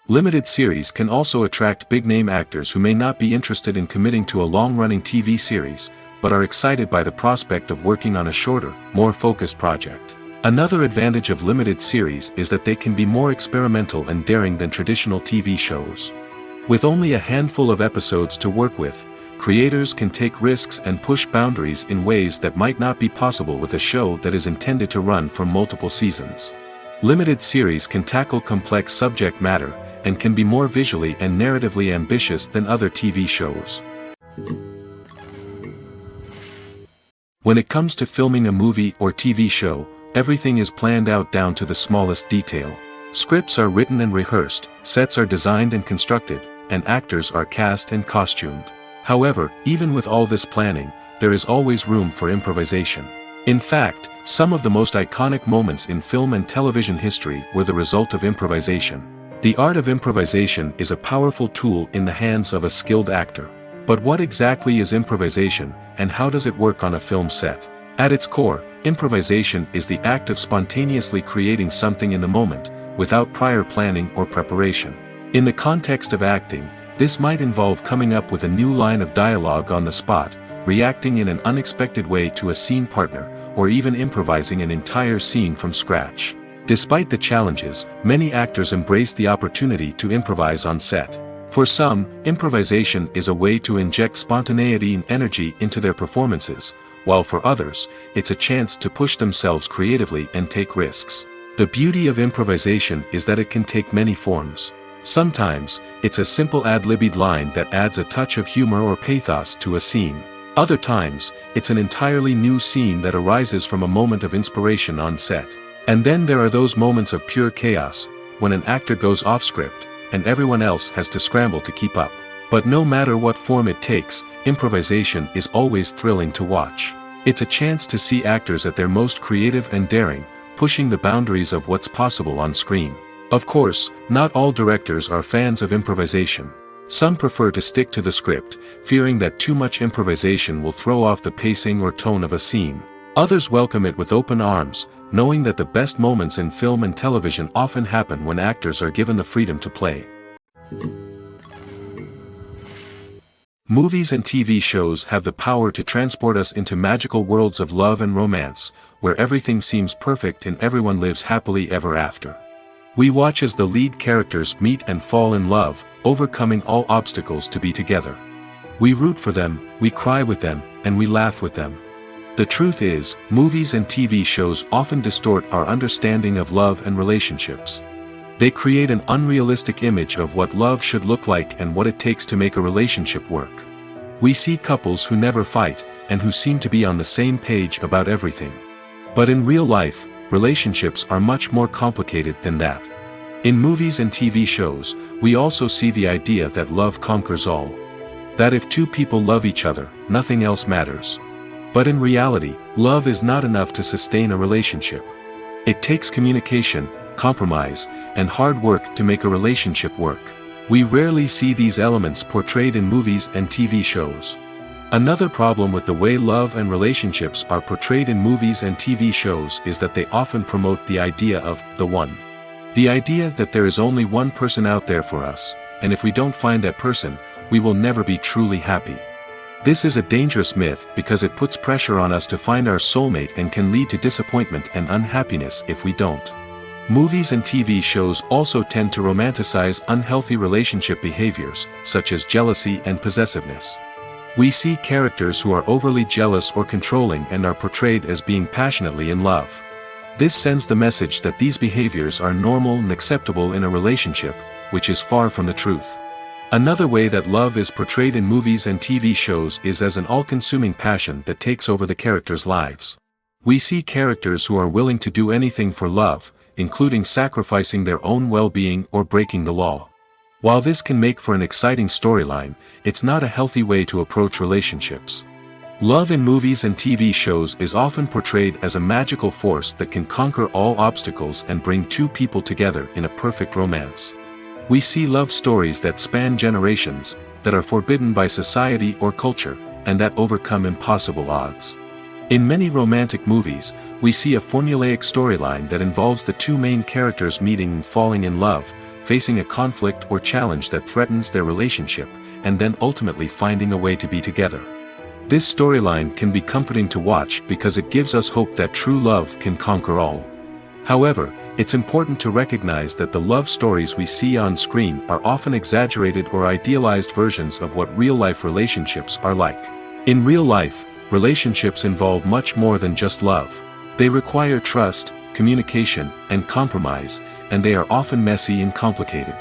Limited series can also attract big-name actors who may not be interested in committing to a long-running TV series, but are excited by the prospect of working on a shorter, more focused project. Another advantage of limited series is that they can be more experimental and daring than traditional TV shows. With only a handful of episodes to work with, creators can take risks and push boundaries in ways that might not be possible with a show that is intended to run for multiple seasons. Limited series can tackle complex subject matter, and can be more visually and narratively ambitious than other TV shows. When it comes to filming a movie or TV show, everything is planned out down to the smallest detail. Scripts are written and rehearsed, sets are designed and constructed, and actors are cast and costumed. However, even with all this planning, there is always room for improvisation. In fact, some of the most iconic moments in film and television history were the result of improvisation. The art of improvisation is a powerful tool in the hands of a skilled actor. But what exactly is improvisation, and how does it work on a film set? At its core, improvisation is the act of spontaneously creating something in the moment, without prior planning or preparation. In the context of acting, this might involve coming up with a new line of dialogue on the spot, reacting in an unexpected way to a scene partner, or even improvising an entire scene from scratch. Despite the challenges, many actors embrace the opportunity to improvise on set. For some, improvisation is a way to inject spontaneity and energy into their performances, while for others, it's a chance to push themselves creatively and take risks. The beauty of improvisation is that it can take many forms. Sometimes, it's a simple ad-libbed line that adds a touch of humor or pathos to a scene. Other times, it's an entirely new scene that arises from a moment of inspiration on set. And then there are those moments of pure chaos, when an actor goes off script, and everyone else has to scramble to keep up. But no matter what form it takes, improvisation is always thrilling to watch. It's a chance to see actors at their most creative and daring, pushing the boundaries of what's possible on screen. Of course, not all directors are fans of improvisation. Some prefer to stick to the script, fearing that too much improvisation will throw off the pacing or tone of a scene. Others welcome it with open arms, knowing that the best moments in film and television often happen when actors are given the freedom to play. Movies and TV shows have the power to transport us into magical worlds of love and romance, where everything seems perfect and everyone lives happily ever after. We watch as the lead characters meet and fall in love, overcoming all obstacles to be together. We root for them, we cry with them, and we laugh with them. The truth is, movies and TV shows often distort our understanding of love and relationships. They create an unrealistic image of what love should look like and what it takes to make a relationship work. We see couples who never fight, and who seem to be on the same page about everything. But in real life, relationships are much more complicated than that. In movies and TV shows, we also see the idea that love conquers all. That if two people love each other, nothing else matters. But in reality, love is not enough to sustain a relationship. It takes communication, compromise, and hard work to make a relationship work. We rarely see these elements portrayed in movies and TV shows. Another problem with the way love and relationships are portrayed in movies and TV shows is that they often promote the idea of the one. The idea that there is only one person out there for us, and if we don't find that person, we will never be truly happy. This is a dangerous myth because it puts pressure on us to find our soulmate and can lead to disappointment and unhappiness if we don't. Movies and TV shows also tend to romanticize unhealthy relationship behaviors, such as jealousy and possessiveness. We see characters who are overly jealous or controlling and are portrayed as being passionately in love. This sends the message that these behaviors are normal and acceptable in a relationship, which is far from the truth. Another way that love is portrayed in movies and TV shows is as an all-consuming passion that takes over the characters' lives. We see characters who are willing to do anything for love, including sacrificing their own well-being or breaking the law. While this can make for an exciting storyline, it's not a healthy way to approach relationships. Love in movies and TV shows is often portrayed as a magical force that can conquer all obstacles and bring two people together in a perfect romance. We see love stories that span generations, that are forbidden by society or culture, and that overcome impossible odds. In many romantic movies, we see a formulaic storyline that involves the two main characters meeting and falling in love, facing a conflict or challenge that threatens their relationship, and then ultimately finding a way to be together. This storyline can be comforting to watch because it gives us hope that true love can conquer all. However, It's important to recognize that the love stories we see on screen are often exaggerated or idealized versions of what real-life relationships are like. In real life, relationships involve much more than just love. They require trust, communication, and compromise, and they are often messy and complicated.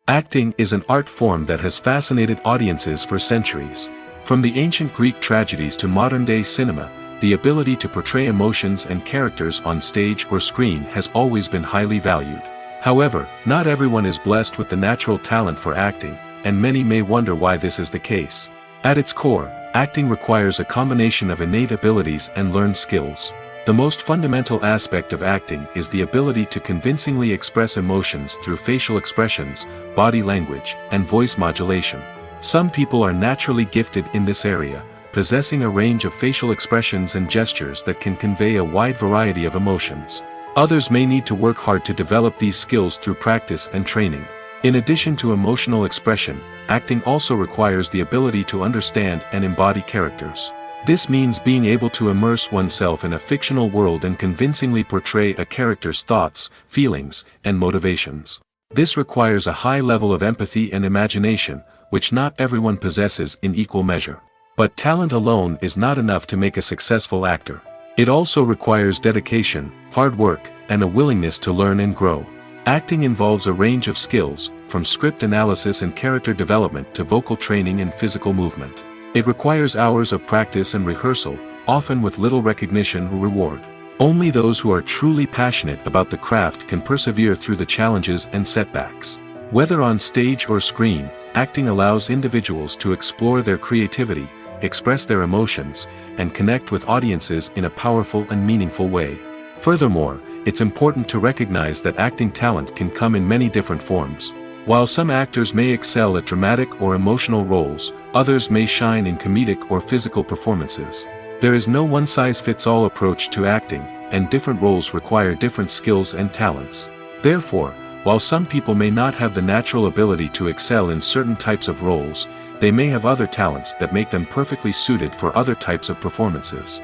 Acting is an art form that has fascinated audiences for centuries. From the ancient Greek tragedies to modern-day cinema, the ability to portray emotions and characters on stage or screen has always been highly valued. However, not everyone is blessed with the natural talent for acting, and many may wonder why this is the case. At its core, acting requires a combination of innate abilities and learned skills. The most fundamental aspect of acting is the ability to convincingly express emotions through facial expressions, body language, and voice modulation. Some people are naturally gifted in this area, possessing a range of facial expressions and gestures that can convey a wide variety of emotions. Others may need to work hard to develop these skills through practice and training. In addition to emotional expression, acting also requires the ability to understand and embody characters. This means being able to immerse oneself in a fictional world and convincingly portray a character's thoughts, feelings, and motivations. This requires a high level of empathy and imagination, which not everyone possesses in equal measure. But talent alone is not enough to make a successful actor. It also requires dedication, hard work, and a willingness to learn and grow. Acting involves a range of skills, from script analysis and character development to vocal training and physical movement. It requires hours of practice and rehearsal, often with little recognition or reward. Only those who are truly passionate about the craft can persevere through the challenges and setbacks. Whether on stage or screen, acting allows individuals to explore their creativity, express their emotions, and connect with audiences in a powerful and meaningful way. Furthermore, it's important to recognize that acting talent can come in many different forms. While some actors may excel at dramatic or emotional roles, others may shine in comedic or physical performances. There is no one-size-fits-all approach to acting, and different roles require different skills and talents. Therefore, while some people may not have the natural ability to excel in certain types of roles, they may have other talents that make them perfectly suited for other types of performances.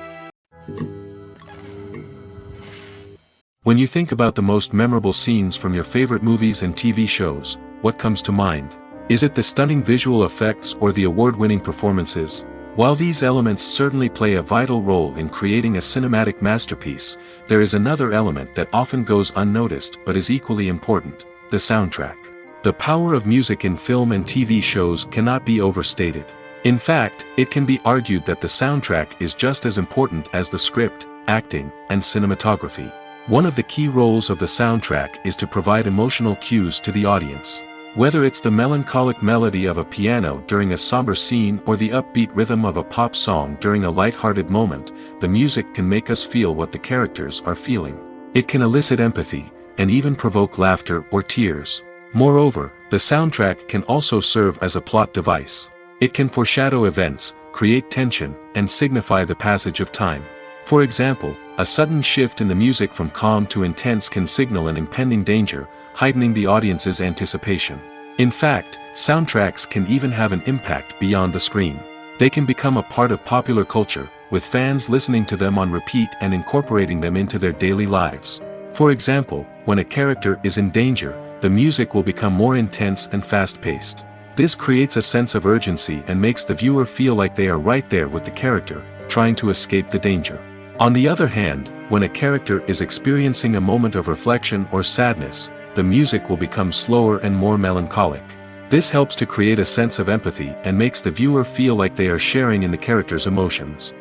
When you think about the most memorable scenes from your favorite movies and TV shows, what comes to mind? Is it the stunning visual effects or the award-winning performances? While these elements certainly play a vital role in creating a cinematic masterpiece, there is another element that often goes unnoticed but is equally important: the soundtrack. The power of music in film and TV shows cannot be overstated. In fact, it can be argued that the soundtrack is just as important as the script, acting, and cinematography. One of the key roles of the soundtrack is to provide emotional cues to the audience. Whether it's the melancholic melody of a piano during a somber scene or the upbeat rhythm of a pop song during a light-hearted moment, the music can make us feel what the characters are feeling. It can elicit empathy, and even provoke laughter or tears. Moreover, the soundtrack can also serve as a plot device. It can foreshadow events, create tension, and signify the passage of time. For example, a sudden shift in the music from calm to intense can signal an impending danger, heightening the audience's anticipation. In fact, soundtracks can even have an impact beyond the screen. They can become a part of popular culture, with fans listening to them on repeat and incorporating them into their daily lives. For example, when a character is in danger, the music will become more intense and fast-paced. This creates a sense of urgency and makes the viewer feel like they are right there with the character, trying to escape the danger. On the other hand, when a character is experiencing a moment of reflection or sadness, the music will become slower and more melancholic. This helps to create a sense of empathy and makes the viewer feel like they are sharing in the character's emotions.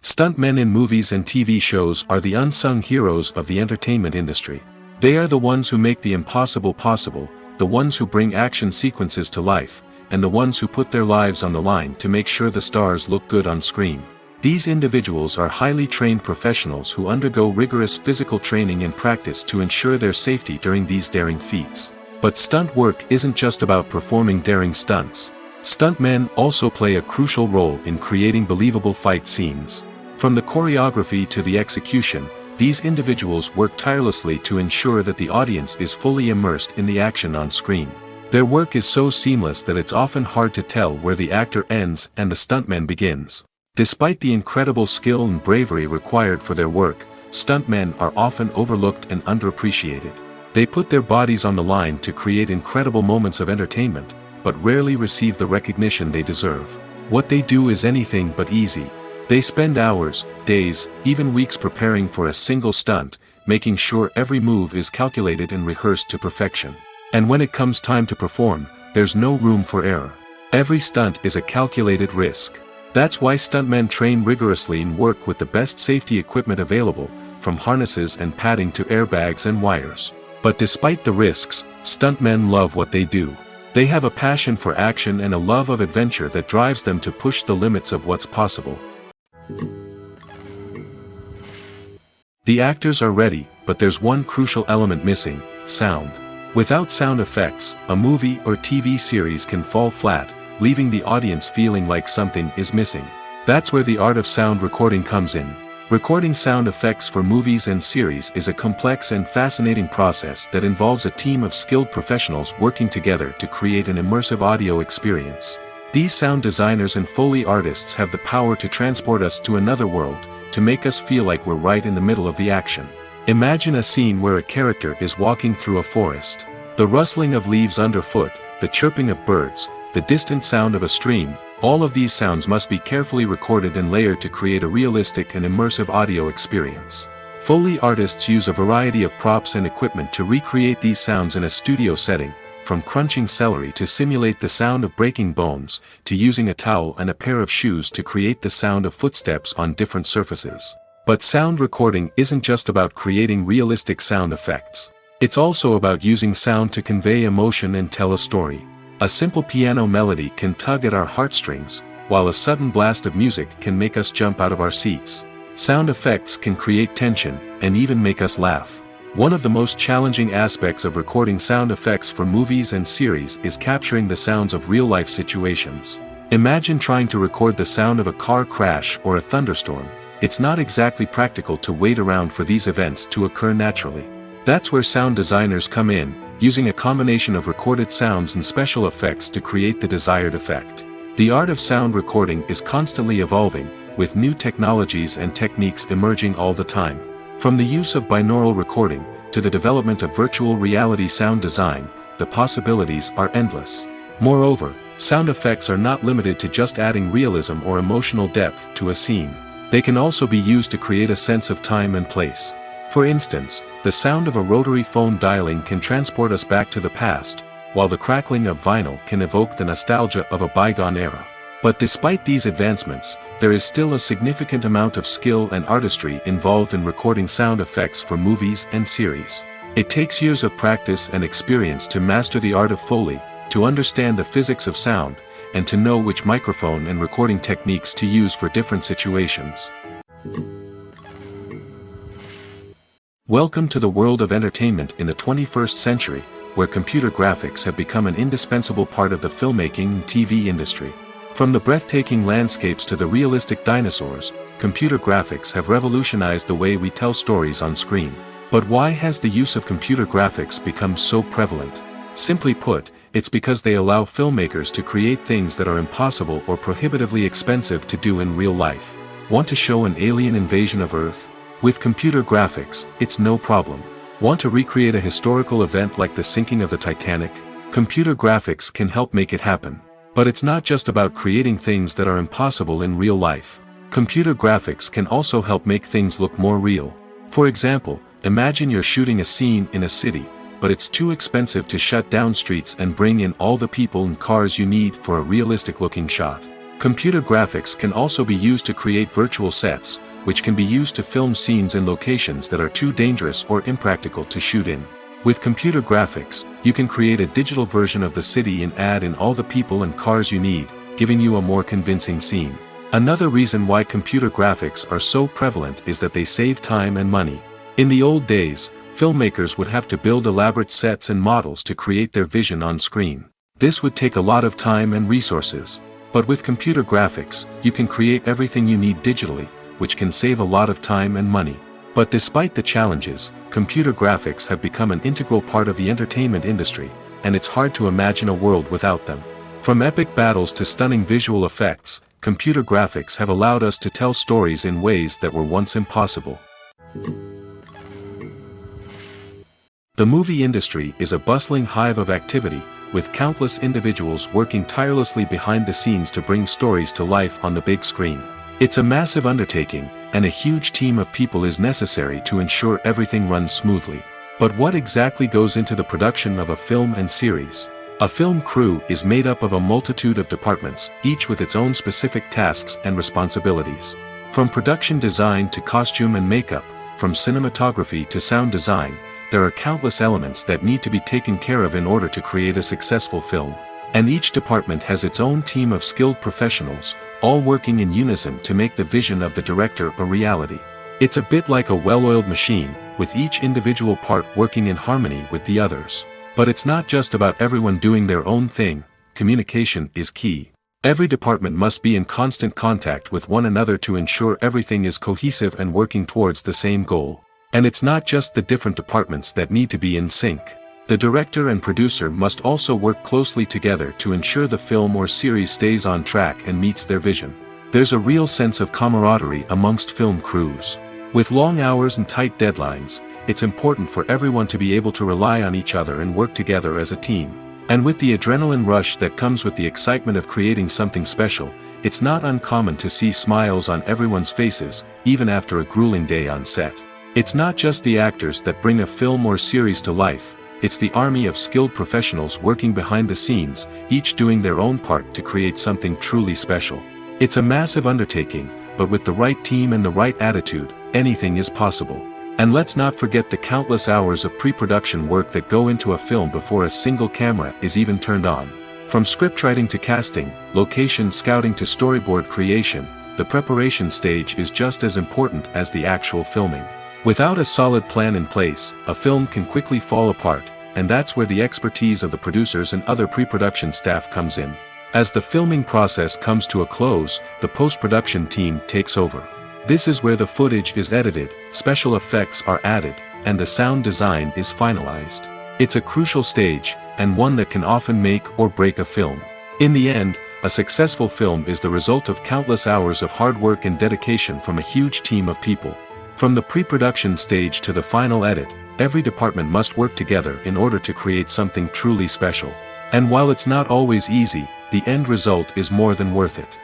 Stuntmen in movies and TV shows are the unsung heroes of the entertainment industry. They are the ones who make the impossible possible, the ones who bring action sequences to life, and the ones who put their lives on the line to make sure the stars look good on screen. These individuals are highly trained professionals who undergo rigorous physical training and practice to ensure their safety during these daring feats. But stunt work isn't just about performing daring stunts. Stuntmen also play a crucial role in creating believable fight scenes. From the choreography to the execution, these individuals work tirelessly to ensure that the audience is fully immersed in the action on screen. Their work is so seamless that it's often hard to tell where the actor ends and the stuntman begins. Despite the incredible skill and bravery required for their work, stuntmen are often overlooked and underappreciated. They put their bodies on the line to create incredible moments of entertainment, but rarely receive the recognition they deserve. What they do is anything but easy. They spend hours, days, even weeks preparing for a single stunt, making sure every move is calculated and rehearsed to perfection. And when it comes time to perform, there's no room for error. Every stunt is a calculated risk. That's why stuntmen train rigorously and work with the best safety equipment available, from harnesses and padding to airbags and wires. But despite the risks, stuntmen love what they do. They have a passion for action and a love of adventure that drives them to push the limits of what's possible. The actors are ready, but there's one crucial element missing: sound. Without sound effects, a movie or TV series can fall flat, leaving the audience feeling like something is missing. That's where the art of sound recording comes in. Recording sound effects for movies and series is a complex and fascinating process that involves a team of skilled professionals working together to create an immersive audio experience. These sound designers and Foley artists have the power to transport us to another world, to make us feel like we're right in the middle of the action. Imagine a scene where a character is walking through a forest. The rustling of leaves underfoot, the chirping of birds, the distant sound of a stream, all of these sounds must be carefully recorded and layered to create a realistic and immersive audio experience. Foley artists use a variety of props and equipment to recreate these sounds in a studio setting, from crunching celery to simulate the sound of breaking bones, to using a towel and a pair of shoes to create the sound of footsteps on different surfaces. But sound recording isn't just about creating realistic sound effects. It's also about using sound to convey emotion and tell a story. A simple piano melody can tug at our heartstrings, while a sudden blast of music can make us jump out of our seats. Sound effects can create tension, and even make us laugh. One of the most challenging aspects of recording sound effects for movies and series is capturing the sounds of real-life situations. Imagine trying to record the sound of a car crash or a thunderstorm. It's not exactly practical to wait around for these events to occur naturally. That's where sound designers come in, using a combination of recorded sounds and special effects to create the desired effect. The art of sound recording is constantly evolving, with new technologies and techniques emerging all the time. From the use of binaural recording, to the development of virtual reality sound design, the possibilities are endless. Moreover, sound effects are not limited to just adding realism or emotional depth to a scene. They can also be used to create a sense of time and place. For instance, the sound of a rotary phone dialing can transport us back to the past, while the crackling of vinyl can evoke the nostalgia of a bygone era. But despite these advancements, there is still a significant amount of skill and artistry involved in recording sound effects for movies and series. It takes years of practice and experience to master the art of Foley, to understand the physics of sound, and to know which microphone and recording techniques to use for different situations. Welcome to the world of entertainment in the 21st century, where computer graphics have become an indispensable part of the filmmaking and TV industry. From the breathtaking landscapes to the realistic dinosaurs, computer graphics have revolutionized the way we tell stories on screen. But why has the use of computer graphics become so prevalent? Simply put, it's because they allow filmmakers to create things that are impossible or prohibitively expensive to do in real life. Want to show an alien invasion of Earth? With computer graphics, it's no problem. Want to recreate a historical event like the sinking of the Titanic? Computer graphics can help make it happen. But it's not just about creating things that are impossible in real life. Computer graphics can also help make things look more real. For example, imagine you're shooting a scene in a city, but it's too expensive to shut down streets and bring in all the people and cars you need for a realistic-looking shot. Computer graphics can also be used to create virtual sets, which can be used to film scenes in locations that are too dangerous or impractical to shoot in. With computer graphics, you can create a digital version of the city and add in all the people and cars you need, giving you a more convincing scene. Another reason why computer graphics are so prevalent is that they save time and money. In the old days, filmmakers would have to build elaborate sets and models to create their vision on screen. This would take a lot of time and resources. But with computer graphics, you can create everything you need digitally, which can save a lot of time and money. But despite the challenges, computer graphics have become an integral part of the entertainment industry, and it's hard to imagine a world without them. From epic battles to stunning visual effects, computer graphics have allowed us to tell stories in ways that were once impossible. The movie industry is a bustling hive of activity, with countless individuals working tirelessly behind the scenes to bring stories to life on the big screen. It's a massive undertaking, and a huge team of people is necessary to ensure everything runs smoothly. But what exactly goes into the production of a film and series? A film crew is made up of a multitude of departments, each with its own specific tasks and responsibilities. From production design to costume and makeup, from cinematography to sound design, there are countless elements that need to be taken care of in order to create a successful film. And each department has its own team of skilled professionals, all working in unison to make the vision of the director a reality. It's a bit like a well-oiled machine, with each individual part working in harmony with the others. But it's not just about everyone doing their own thing. Communication is key. Every department must be in constant contact with one another to ensure everything is cohesive and working towards the same goal. And it's not just the different departments that need to be in sync. The director and producer must also work closely together to ensure the film or series stays on track and meets their vision. There's a real sense of camaraderie amongst film crews. With long hours and tight deadlines, it's important for everyone to be able to rely on each other and work together as a team. And with the adrenaline rush that comes with the excitement of creating something special, it's not uncommon to see smiles on everyone's faces, even after a grueling day on set. It's not just the actors that bring a film or series to life, it's the army of skilled professionals working behind the scenes, each doing their own part to create something truly special. It's a massive undertaking, but with the right team and the right attitude, anything is possible. And let's not forget the countless hours of pre-production work that go into a film before a single camera is even turned on. From scriptwriting to casting, location scouting to storyboard creation, the preparation stage is just as important as the actual filming. Without a solid plan in place, a film can quickly fall apart, and that's where the expertise of the producers and other pre-production staff comes in. As the filming process comes to a close, the post-production team takes over. This is where the footage is edited, special effects are added, and the sound design is finalized. It's a crucial stage, and one that can often make or break a film. In the end, a successful film is the result of countless hours of hard work and dedication from a huge team of people. From the pre-production stage to the final edit, every department must work together in order to create something truly special. And while it's not always easy, the end result is more than worth it.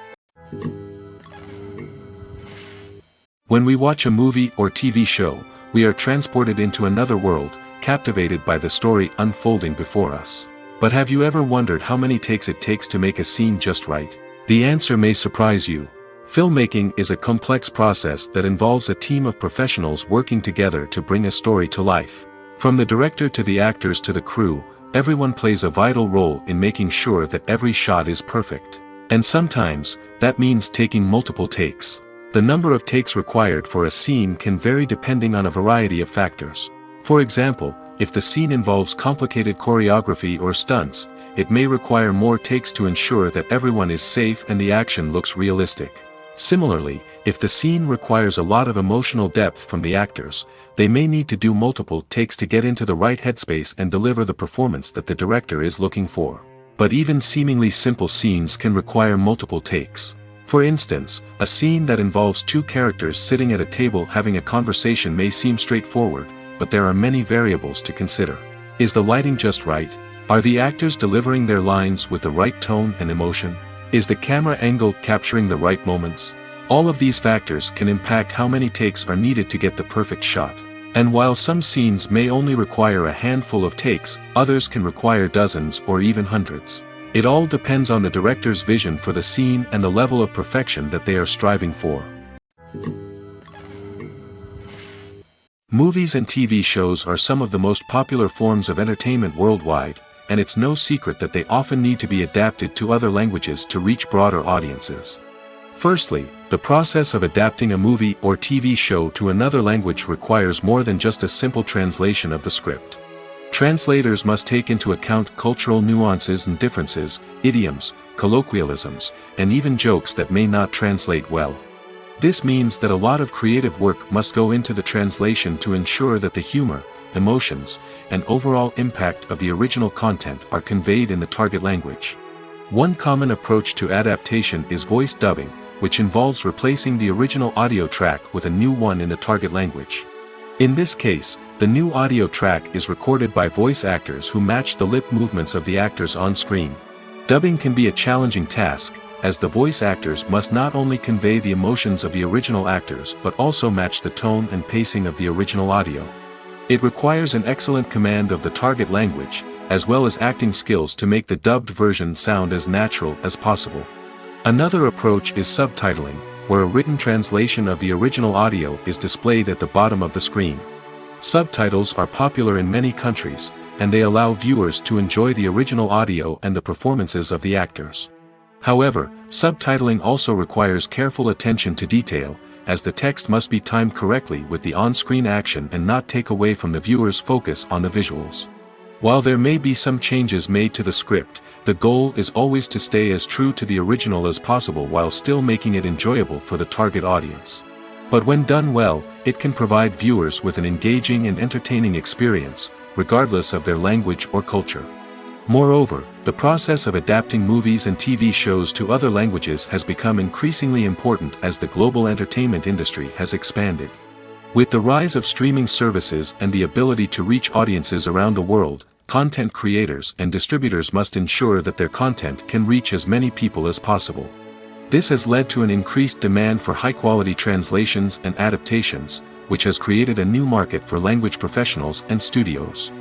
When we watch a movie or TV show, we are transported into another world, captivated by the story unfolding before us. But have you ever wondered how many takes it takes to make a scene just right? The answer may surprise you. Filmmaking is a complex process that involves a team of professionals working together to bring a story to life. From the director to the actors to the crew, everyone plays a vital role in making sure that every shot is perfect. And sometimes, that means taking multiple takes. The number of takes required for a scene can vary depending on a variety of factors. For example, if the scene involves complicated choreography or stunts, it may require more takes to ensure that everyone is safe and the action looks realistic. Similarly, if the scene requires a lot of emotional depth from the actors, they may need to do multiple takes to get into the right headspace and deliver the performance that the director is looking for. But even seemingly simple scenes can require multiple takes. For instance, a scene that involves two characters sitting at a table having a conversation may seem straightforward, but there are many variables to consider. Is the lighting just right? Are the actors delivering their lines with the right tone and emotion? Is the camera angle capturing the right moments? All of these factors can impact how many takes are needed to get the perfect shot. And while some scenes may only require a handful of takes, others can require dozens or even hundreds. It all depends on the director's vision for the scene and the level of perfection that they are striving for. Movies and TV shows are some of the most popular forms of entertainment worldwide, and it's no secret that they often need to be adapted to other languages to reach broader audiences. Firstly, the process of adapting a movie or TV show to another language requires more than just a simple translation of the script. Translators must take into account cultural nuances and differences, idioms, colloquialisms, and even jokes that may not translate well. This means that a lot of creative work must go into the translation to ensure that the humor, emotions, and overall impact of the original content are conveyed in the target language. One common approach to adaptation is voice dubbing, which involves replacing the original audio track with a new one in the target language. In this case, the new audio track is recorded by voice actors who match the lip movements of the actors on screen. Dubbing can be a challenging task, as the voice actors must not only convey the emotions of the original actors but also match the tone and pacing of the original audio. It requires an excellent command of the target language, as well as acting skills to make the dubbed version sound as natural as possible. Another approach is subtitling, where a written translation of the original audio is displayed at the bottom of the screen. Subtitles are popular in many countries, and they allow viewers to enjoy the original audio and the performances of the actors. However, subtitling also requires careful attention to detail, as the text must be timed correctly with the on-screen action and not take away from the viewer's focus on the visuals. While there may be some changes made to the script, the goal is always to stay as true to the original as possible while still making it enjoyable for the target audience. But when done well, it can provide viewers with an engaging and entertaining experience, regardless of their language or culture. Moreover, the process of adapting movies and TV shows to other languages has become increasingly important as the global entertainment industry has expanded. With the rise of streaming services and the ability to reach audiences around the world, content creators and distributors must ensure that their content can reach as many people as possible. This has led to an increased demand for high-quality translations and adaptations, which has created a new market for language professionals and studios.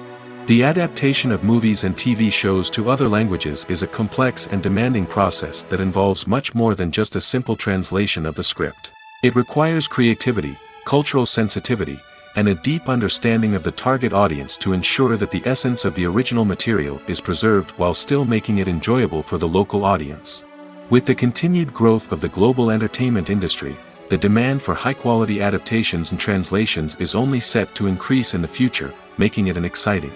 The adaptation of movies and TV shows to other languages is a complex and demanding process that involves much more than just a simple translation of the script. It requires creativity, cultural sensitivity, and a deep understanding of the target audience to ensure that the essence of the original material is preserved while still making it enjoyable for the local audience. With the continued growth of the global entertainment industry, the demand for high-quality adaptations and translations is only set to increase in the future, making it an exciting.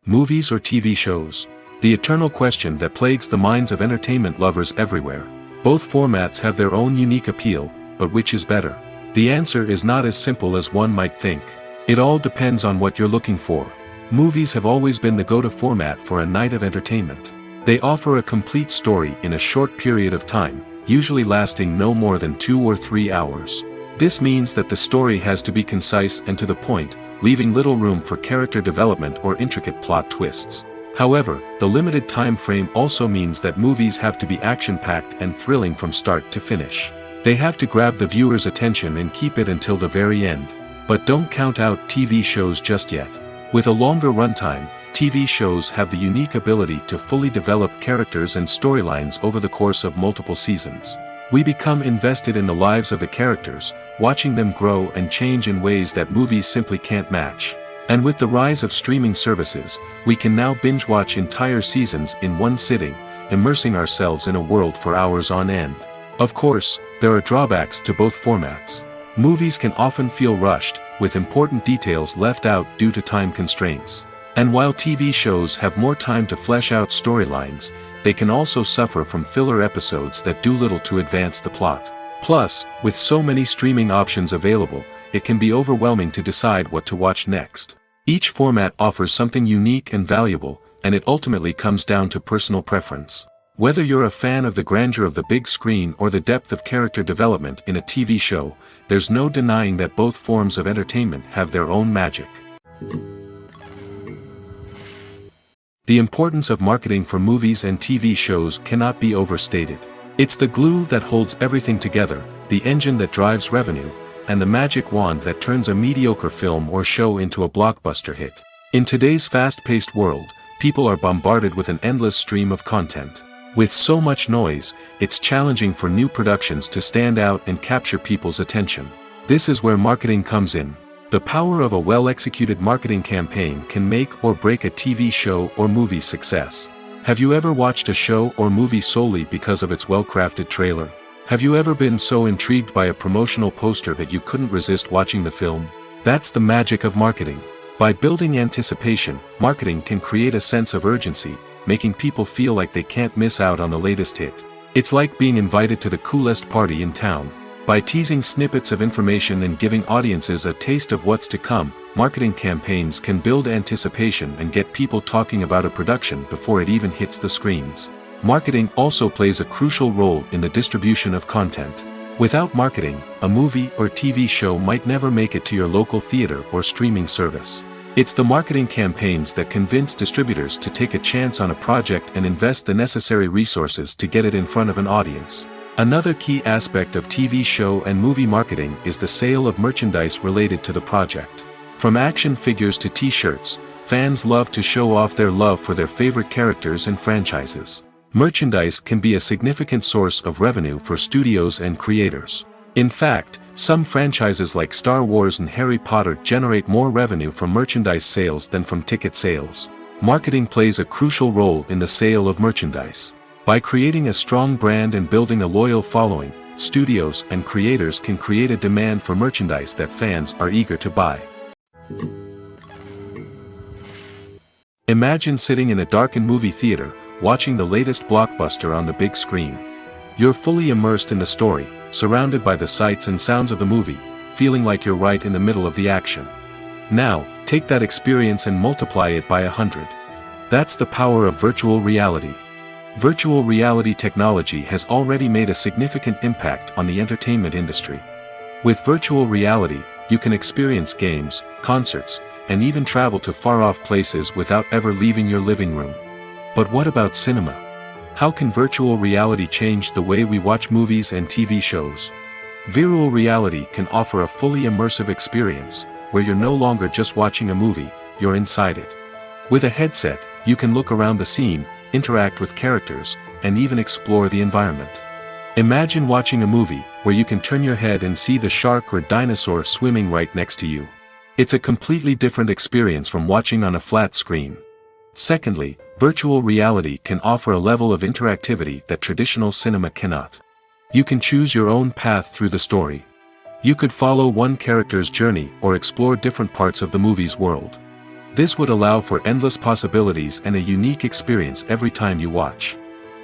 Movies or TV shows? The eternal question that plagues the minds of entertainment lovers everywhere. Both formats have their own unique appeal, but which is better? The answer is not as simple as one might think. It all depends on what you're looking for. Movies have always been the go-to format for a night of entertainment. They offer a complete story in a short period of time, usually lasting no more than 2 or 3 hours. This means that the story has to be concise and to the point, leaving little room for character development or intricate plot twists. However, the limited time frame also means that movies have to be action-packed and thrilling from start to finish. They have to grab the viewer's attention and keep it until the very end. But don't count out TV shows just yet. With a longer runtime, TV shows have the unique ability to fully develop characters and storylines over the course of multiple seasons. We become invested in the lives of the characters, watching them grow and change in ways that movies simply can't match. And with the rise of streaming services, we can now binge-watch entire seasons in one sitting, immersing ourselves in a world for hours on end. Of course, there are drawbacks to both formats. Movies can often feel rushed, with important details left out due to time constraints. And while TV shows have more time to flesh out storylines, they can also suffer from filler episodes that do little to advance the plot. Plus, with so many streaming options available, it can be overwhelming to decide what to watch next. Each format offers something unique and valuable, and it ultimately comes down to personal preference. Whether you're a fan of the grandeur of the big screen or the depth of character development in a TV show, there's no denying that both forms of entertainment have their own magic. The importance of marketing for movies and TV shows cannot be overstated. It's the glue that holds everything together, the engine that drives revenue, and the magic wand that turns a mediocre film or show into a blockbuster hit. In today's fast-paced world, people are bombarded with an endless stream of content. With so much noise, it's challenging for new productions to stand out and capture people's attention. This is where marketing comes in. The power of a well-executed marketing campaign can make or break a TV show or movie's success. Have you ever watched a show or movie solely because of its well-crafted trailer? Have you ever been so intrigued by a promotional poster that you couldn't resist watching the film? That's the magic of marketing. By building anticipation, marketing can create a sense of urgency, making people feel like they can't miss out on the latest hit. It's like being invited to the coolest party in town. By teasing snippets of information and giving audiences a taste of what's to come, marketing campaigns can build anticipation and get people talking about a production before it even hits the screens. Marketing also plays a crucial role in the distribution of content. Without marketing, a movie or TV show might never make it to your local theater or streaming service. It's the marketing campaigns that convince distributors to take a chance on a project and invest the necessary resources to get it in front of an audience. Another key aspect of TV show and movie marketing is the sale of merchandise related to the project. From action figures to t-shirts, fans love to show off their love for their favorite characters and franchises. Merchandise can be a significant source of revenue for studios and creators. In fact, some franchises like Star Wars and Harry Potter generate more revenue from merchandise sales than from ticket sales. Marketing plays a crucial role in the sale of merchandise. By creating a strong brand and building a loyal following, studios and creators can create a demand for merchandise that fans are eager to buy. Imagine sitting in a darkened movie theater, watching the latest blockbuster on the big screen. You're fully immersed in the story, surrounded by the sights and sounds of the movie, feeling like you're right in the middle of the action. Now, take that experience and multiply it by 100. That's the power of virtual reality. Virtual reality technology has already made a significant impact on the entertainment industry. With virtual reality, you can experience games, concerts, and even travel to far-off places without ever leaving your living room. But what about cinema? How can virtual reality change the way we watch movies and TV shows? Virtual reality can offer a fully immersive experience, where you're no longer just watching a movie, you're inside it. With a headset, you can look around the scene, interact with characters, and even explore the environment. Imagine watching a movie where you can turn your head and see the shark or dinosaur swimming right next to you. It's a completely different experience from watching on a flat screen. Secondly, virtual reality can offer a level of interactivity that traditional cinema cannot. You can choose your own path through the story. You could follow one character's journey or explore different parts of the movie's world. This would allow for endless possibilities and a unique experience every time you watch.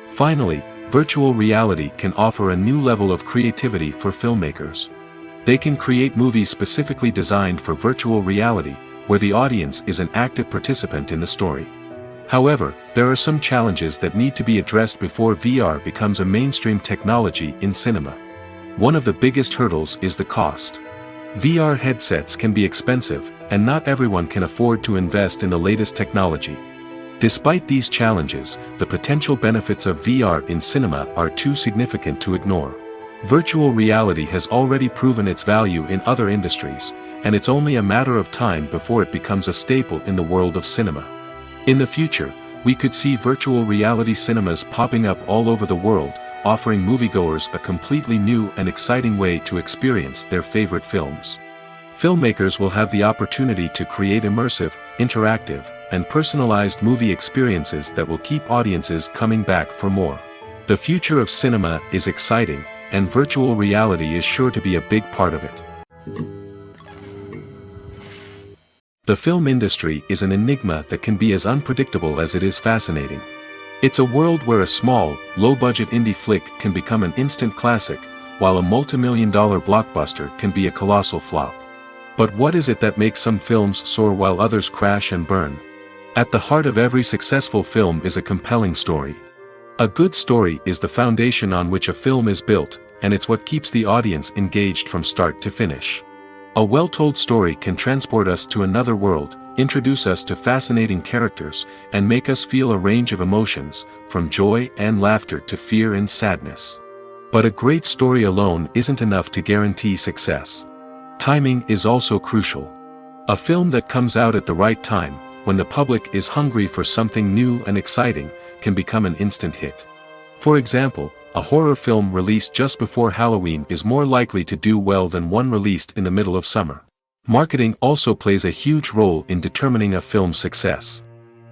Finally, virtual reality can offer a new level of creativity for filmmakers. They can create movies specifically designed for virtual reality, where the audience is an active participant in the story. However, there are some challenges that need to be addressed before VR becomes a mainstream technology in cinema. One of the biggest hurdles is the cost. VR headsets can be expensive, and not everyone can afford to invest in the latest technology. Despite these challenges, the potential benefits of VR in cinema are too significant to ignore. Virtual reality has already proven its value in other industries, and it's only a matter of time before it becomes a staple in the world of cinema. In the future, we could see virtual reality cinemas popping up all over the world, offering moviegoers a completely new and exciting way to experience their favorite films. Filmmakers will have the opportunity to create immersive, interactive, and personalized movie experiences that will keep audiences coming back for more. The future of cinema is exciting, and virtual reality is sure to be a big part of it. The film industry is an enigma that can be as unpredictable as it is fascinating. It's a world where a small, low-budget indie flick can become an instant classic, while a multi-million-dollar blockbuster can be a colossal flop. But what is it that makes some films soar while others crash and burn? At the heart of every successful film is a compelling story. A good story is the foundation on which a film is built, and it's what keeps the audience engaged from start to finish. A well-told story can transport us to another world, introduce us to fascinating characters, and make us feel a range of emotions, from joy and laughter to fear and sadness. But a great story alone isn't enough to guarantee success. Timing is also crucial. A film that comes out at the right time, when the public is hungry for something new and exciting, can become an instant hit. For example, a horror film released just before Halloween is more likely to do well than one released in the middle of summer. Marketing also plays a huge role in determining a film's success.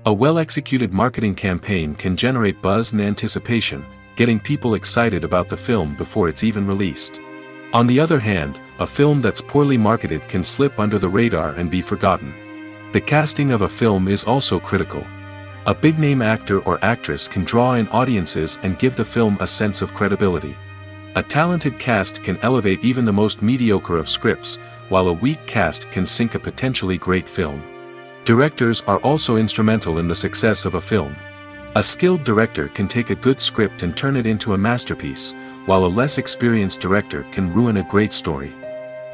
A well-executed marketing campaign can generate buzz and anticipation, getting people excited about the film before it's even released. On the other hand, a film that's poorly marketed can slip under the radar and be forgotten. The casting of a film is also critical. A big-name actor or actress can draw in audiences and give the film a sense of credibility. A talented cast can elevate even the most mediocre of scripts, while a weak cast can sink a potentially great film. Directors are also instrumental in the success of a film. A skilled director can take a good script and turn it into a masterpiece, while a less experienced director can ruin a great story.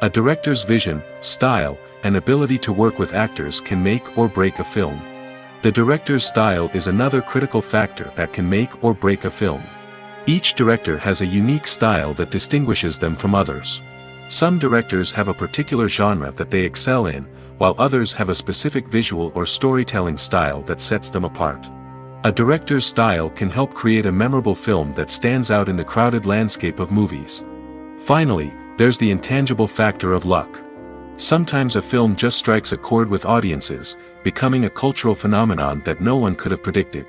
A director's vision, style, and ability to work with actors can make or break a film. The director's style is another critical factor that can make or break a film. Each director has a unique style that distinguishes them from others. Some directors have a particular genre that they excel in, while others have a specific visual or storytelling style that sets them apart. A director's style can help create a memorable film that stands out in the crowded landscape of movies. Finally, there's the intangible factor of luck. Sometimes a film just strikes a chord with audiences, becoming a cultural phenomenon that no one could have predicted.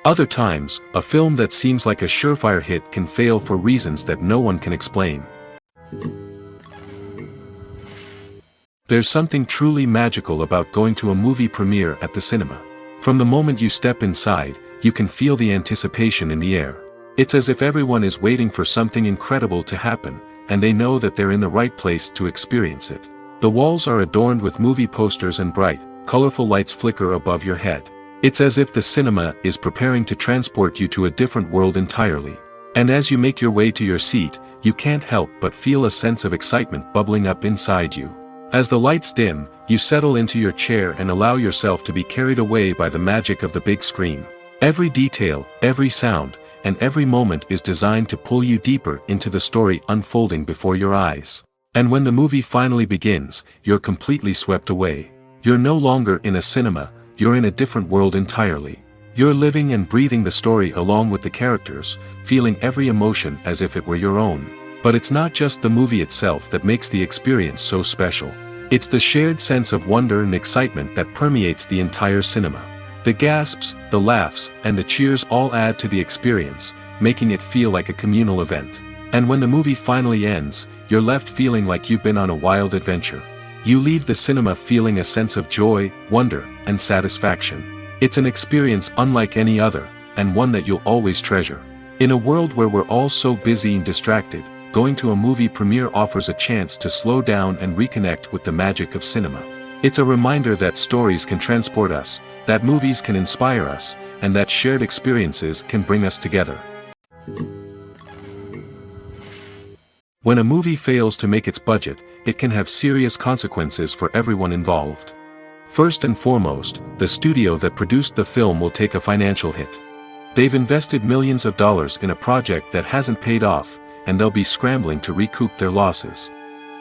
Other times, a film that seems like a surefire hit can fail for reasons that no one can explain. There's something truly magical about going to a movie premiere at the cinema. From the moment you step inside, you can feel the anticipation in the air. It's as if everyone is waiting for something incredible to happen, and they know that they're in the right place to experience it. The walls are adorned with movie posters and bright, colorful lights flicker above your head. It's as if the cinema is preparing to transport you to a different world entirely. And as you make your way to your seat, you can't help but feel a sense of excitement bubbling up inside you. As the lights dim, you settle into your chair and allow yourself to be carried away by the magic of the big screen. Every detail, every sound, and every moment is designed to pull you deeper into the story unfolding before your eyes. And when the movie finally begins, you're completely swept away. You're no longer in a cinema, you're in a different world entirely. You're living and breathing the story along with the characters, feeling every emotion as if it were your own. But it's not just the movie itself that makes the experience so special. It's the shared sense of wonder and excitement that permeates the entire cinema. The gasps, the laughs, and the cheers all add to the experience, making it feel like a communal event. And when the movie finally ends, you're left feeling like you've been on a wild adventure. You leave the cinema feeling a sense of joy, wonder, and satisfaction. It's an experience unlike any other, and one that you'll always treasure. In a world where we're all so busy and distracted, going to a movie premiere offers a chance to slow down and reconnect with the magic of cinema. It's a reminder that stories can transport us, that movies can inspire us, and that shared experiences can bring us together. When a movie fails to make its budget, it can have serious consequences for everyone involved. First and foremost, the studio that produced the film will take a financial hit. They've invested millions of dollars in a project that hasn't paid off, and they'll be scrambling to recoup their losses.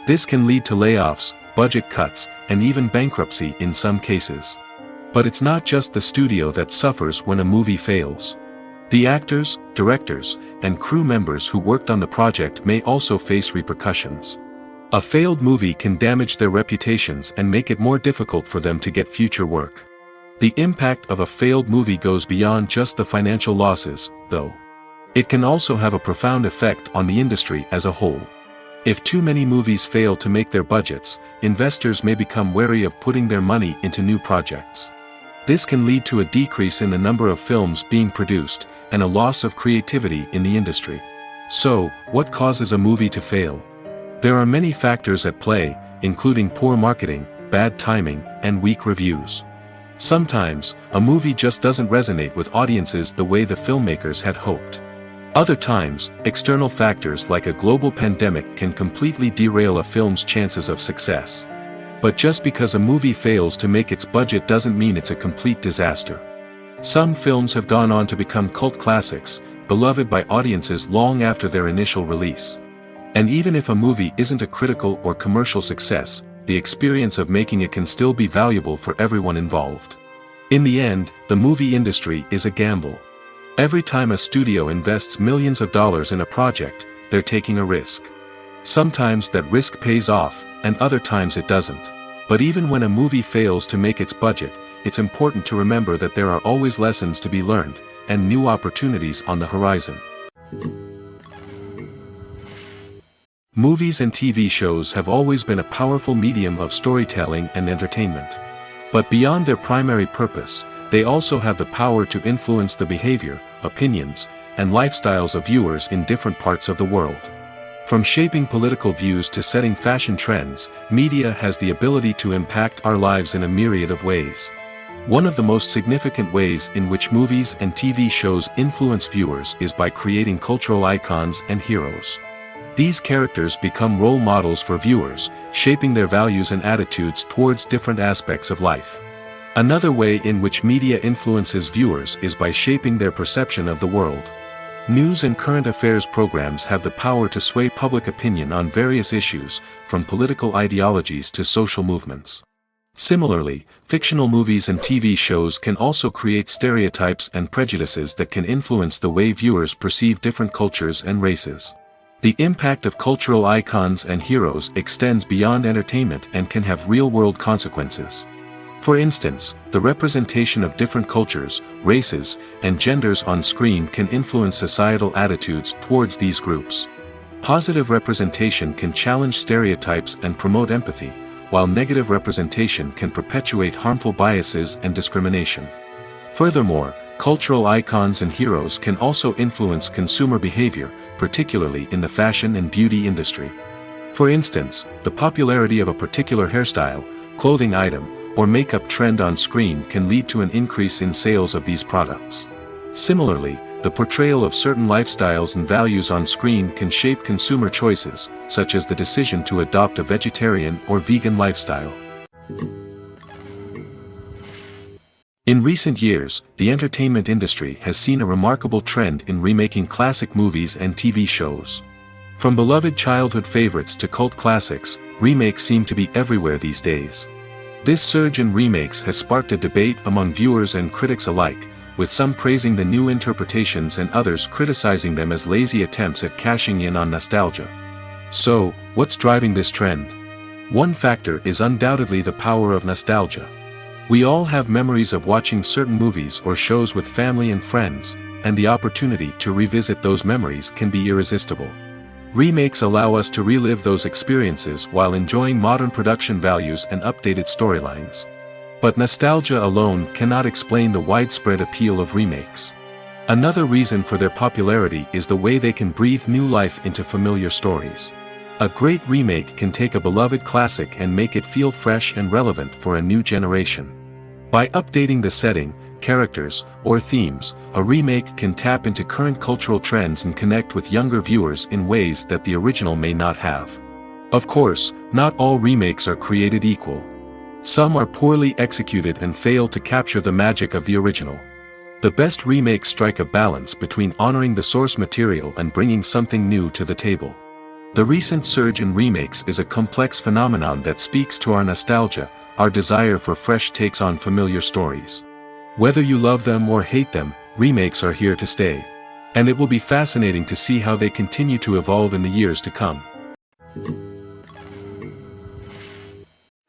This can lead to layoffs, budget cuts, and even bankruptcy in some cases. But it's not just the studio that suffers when a movie fails. The actors, directors, and crew members who worked on the project may also face repercussions. A failed movie can damage their reputations and make it more difficult for them to get future work. The impact of a failed movie goes beyond just the financial losses, though. It can also have a profound effect on the industry as a whole. If too many movies fail to make their budgets, investors may become wary of putting their money into new projects. This can lead to a decrease in the number of films being produced, and a loss of creativity in the industry. So, what causes a movie to fail? There are many factors at play, including poor marketing, bad timing, and weak reviews. Sometimes, a movie just doesn't resonate with audiences the way the filmmakers had hoped. Other times, external factors like a global pandemic can completely derail a film's chances of success. But just because a movie fails to make its budget doesn't mean it's a complete disaster. Some films have gone on to become cult classics, beloved by audiences long after their initial release. And even if a movie isn't a critical or commercial success, the experience of making it can still be valuable for everyone involved. In the end, the movie industry is a gamble. Every time a studio invests millions of dollars in a project, they're taking a risk. Sometimes that risk pays off, and other times it doesn't. But even when a movie fails to make its budget, it's important to remember that there are always lessons to be learned, and new opportunities on the horizon. Movies and TV shows have always been a powerful medium of storytelling and entertainment. But beyond their primary purpose, they also have the power to influence the behavior, opinions, and lifestyles of viewers in different parts of the world. From shaping political views to setting fashion trends, media has the ability to impact our lives in a myriad of ways. One of the most significant ways in which movies and TV shows influence viewers is by creating cultural icons and heroes. These characters become role models for viewers, shaping their values and attitudes towards different aspects of life. Another way in which media influences viewers is by shaping their perception of the world. News and current affairs programs have the power to sway public opinion on various issues, from political ideologies to social movements. Similarly, fictional movies and TV shows can also create stereotypes and prejudices that can influence the way viewers perceive different cultures and races. The impact of cultural icons and heroes extends beyond entertainment and can have real-world consequences. For instance, the representation of different cultures, races, and genders on screen can influence societal attitudes towards these groups. Positive representation can challenge stereotypes and promote empathy, while negative representation can perpetuate harmful biases and discrimination. Furthermore, cultural icons and heroes can also influence consumer behavior, particularly in the fashion and beauty industry. For instance, the popularity of a particular hairstyle, clothing item, or makeup trend on screen can lead to an increase in sales of these products. Similarly, the portrayal of certain lifestyles and values on screen can shape consumer choices, such as the decision to adopt a vegetarian or vegan lifestyle. In recent years, the entertainment industry has seen a remarkable trend in remaking classic movies and TV shows. From beloved childhood favorites to cult classics, remakes seem to be everywhere these days. This surge in remakes has sparked a debate among viewers and critics alike, with some praising the new interpretations and others criticizing them as lazy attempts at cashing in on nostalgia. So, what's driving this trend? One factor is undoubtedly the power of nostalgia. We all have memories of watching certain movies or shows with family and friends, and the opportunity to revisit those memories can be irresistible. Remakes allow us to relive those experiences while enjoying modern production values and updated storylines. But nostalgia alone cannot explain the widespread appeal of remakes. Another reason for their popularity is the way they can breathe new life into familiar stories. A great remake can take a beloved classic and make it feel fresh and relevant for a new generation. By updating the setting, characters, or themes, a remake can tap into current cultural trends and connect with younger viewers in ways that the original may not have. Of course, not all remakes are created equal. Some are poorly executed and fail to capture the magic of the original. The best remakes strike a balance between honoring the source material and bringing something new to the table. The recent surge in remakes is a complex phenomenon that speaks to our nostalgia, our desire for fresh takes on familiar stories. Whether you love them or hate them, remakes are here to stay. And it will be fascinating to see how they continue to evolve in the years to come.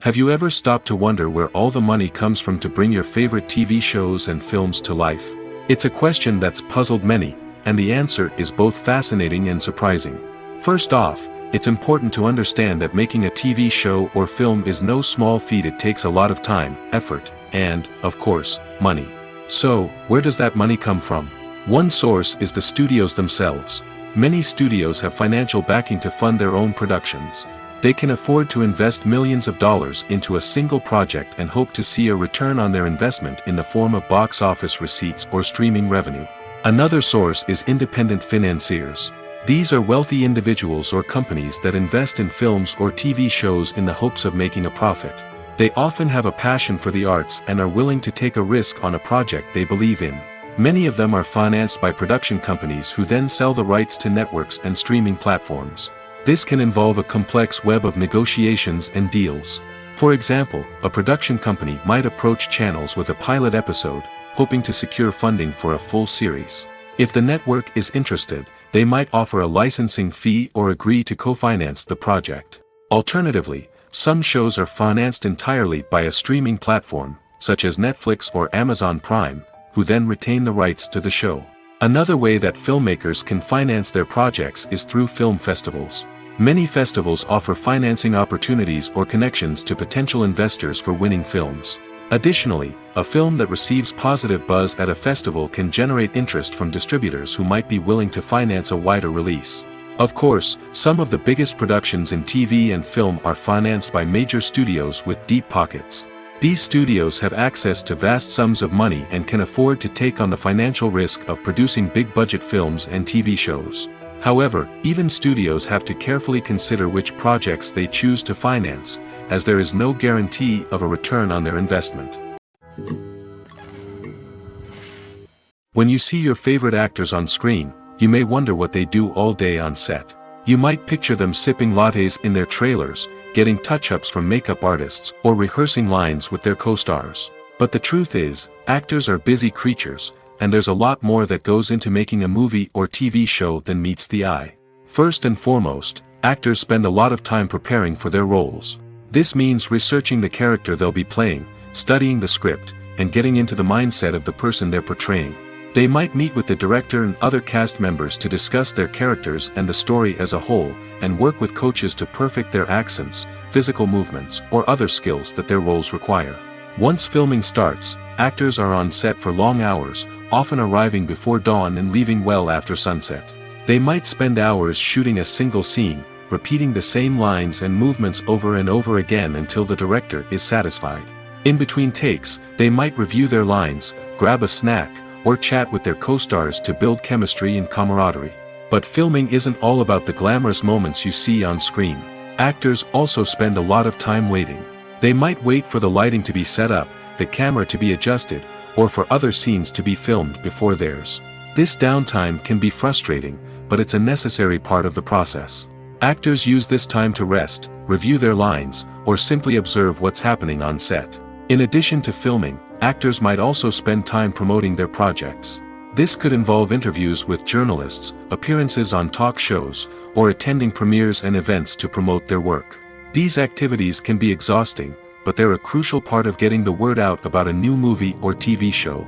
Have you ever stopped to wonder where all the money comes from to bring your favorite TV shows and films to life? It's a question that's puzzled many, and the answer is both fascinating and surprising. First off, it's important to understand that making a TV show or film is no small feat. It takes a lot of time, effort, and, of course, money. So, where does that money come from? One source is the studios themselves. Many studios have financial backing to fund their own productions. They can afford to invest millions of dollars into a single project and hope to see a return on their investment in the form of box office receipts or streaming revenue. Another source is independent financiers. These are wealthy individuals or companies that invest in films or TV shows in the hopes of making a profit. They often have a passion for the arts and are willing to take a risk on a project they believe in. Many of them are financed by production companies who then sell the rights to networks and streaming platforms. This can involve a complex web of negotiations and deals. For example, a production company might approach channels with a pilot episode, hoping to secure funding for a full series. If the network is interested, they might offer a licensing fee or agree to co-finance the project. Alternatively, some shows are financed entirely by a streaming platform, such as Netflix or Amazon Prime, who then retain the rights to the show. Another way that filmmakers can finance their projects is through film festivals. Many festivals offer financing opportunities or connections to potential investors for winning films. Additionally, a film that receives positive buzz at a festival can generate interest from distributors who might be willing to finance a wider release. Of course, some of the biggest productions in TV and film are financed by major studios with deep pockets. These studios have access to vast sums of money and can afford to take on the financial risk of producing big-budget films and TV shows. However, even studios have to carefully consider which projects they choose to finance, as there is no guarantee of a return on their investment. When you see your favorite actors on screen, you may wonder what they do all day on set. You might picture them sipping lattes in their trailers, getting touch-ups from makeup artists, or rehearsing lines with their co-stars. But the truth is, actors are busy creatures, and there's a lot more that goes into making a movie or TV show than meets the eye. First and foremost, actors spend a lot of time preparing for their roles. This means researching the character they'll be playing, studying the script, and getting into the mindset of the person they're portraying. They might meet with the director and other cast members to discuss their characters and the story as a whole, and work with coaches to perfect their accents, physical movements, or other skills that their roles require. Once filming starts, actors are on set for long hours, often arriving before dawn and leaving well after sunset. They might spend hours shooting a single scene, repeating the same lines and movements over and over again until the director is satisfied. In between takes, they might review their lines, grab a snack, or chat with their co-stars to build chemistry and camaraderie. But filming isn't all about the glamorous moments you see on screen. Actors also spend a lot of time waiting. They might wait for the lighting to be set up, the camera to be adjusted, or for other scenes to be filmed before theirs. This downtime can be frustrating, but it's a necessary part of the process. Actors use this time to rest, review their lines, or simply observe what's happening on set. In addition to filming, actors might also spend time promoting their projects. This could involve interviews with journalists, appearances on talk shows, or attending premieres and events to promote their work. These activities can be exhausting, but they're a crucial part of getting the word out about a new movie or TV show.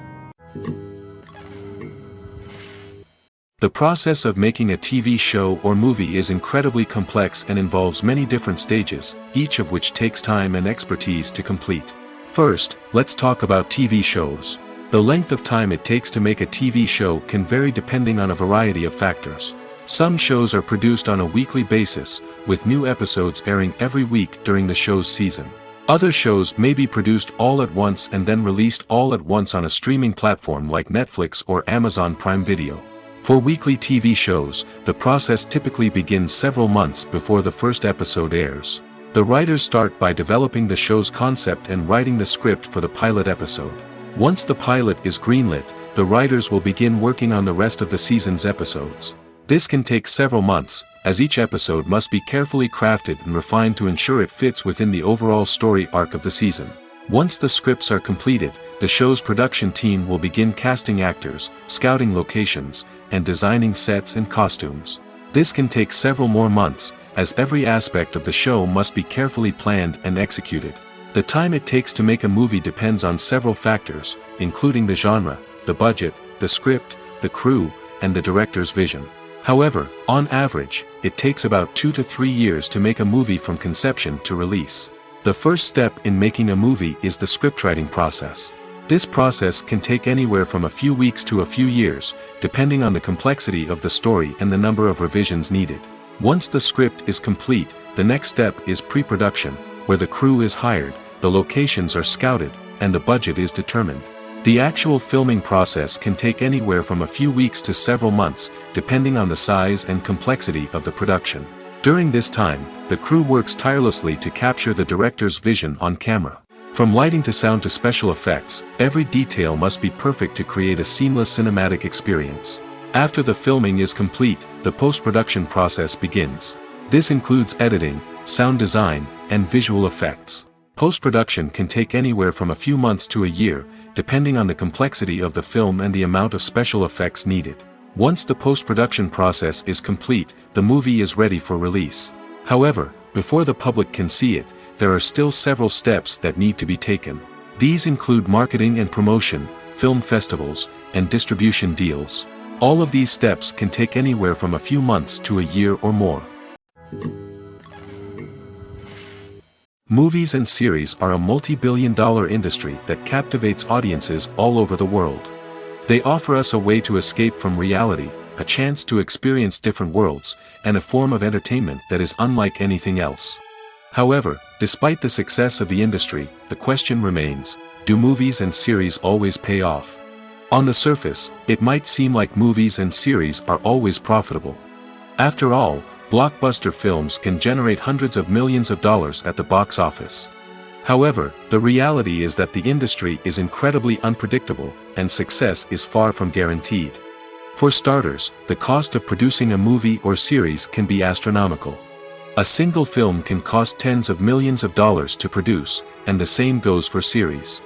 The process of making a TV show or movie is incredibly complex and involves many different stages, each of which takes time and expertise to complete. First, let's talk about TV shows. The length of time it takes to make a TV show can vary depending on a variety of factors. Some shows are produced on a weekly basis, with new episodes airing every week during the show's season. Other shows may be produced all at once and then released all at once on a streaming platform like Netflix or Amazon Prime Video. For weekly TV shows, the process typically begins several months before the first episode airs. The writers start by developing the show's concept and writing the script for the pilot episode. Once the pilot is greenlit, the writers will begin working on the rest of the season's episodes. This can take several months, as each episode must be carefully crafted and refined to ensure it fits within the overall story arc of the season. Once the scripts are completed, the show's production team will begin casting actors, scouting locations, and designing sets and costumes. This can take several more months, as every aspect of the show must be carefully planned and executed. The time it takes to make a movie depends on several factors, including the genre, the budget, the script, the crew, and the director's vision. However, on average, it takes about 2 to 3 years to make a movie from conception to release. The first step in making a movie is the scriptwriting process. This process can take anywhere from a few weeks to a few years, depending on the complexity of the story and the number of revisions needed. Once the script is complete, the next step is pre-production, where the crew is hired, the locations are scouted, and the budget is determined. The actual filming process can take anywhere from a few weeks to several months, depending on the size and complexity of the production. During this time, the crew works tirelessly to capture the director's vision on camera. From lighting to sound to special effects, every detail must be perfect to create a seamless cinematic experience. After the filming is complete, the post-production process begins. This includes editing, sound design, and visual effects. Post-production can take anywhere from a few months to a year, depending on the complexity of the film and the amount of special effects needed. Once the post-production process is complete, the movie is ready for release. However, before the public can see it, there are still several steps that need to be taken. These include marketing and promotion, film festivals, and distribution deals. All of these steps can take anywhere from a few months to a year or more. Movies and series are a multi-billion-dollar industry that captivates audiences all over the world. They offer us a way to escape from reality, a chance to experience different worlds, and a form of entertainment that is unlike anything else. However, despite the success of the industry, the question remains, do movies and series always pay off? On the surface, it might seem like movies and series are always profitable. After all, blockbuster films can generate hundreds of millions of dollars at the box office. However, the reality is that the industry is incredibly unpredictable, and success is far from guaranteed. For starters, the cost of producing a movie or series can be astronomical. A single film can cost tens of millions of dollars to produce, and the same goes for series.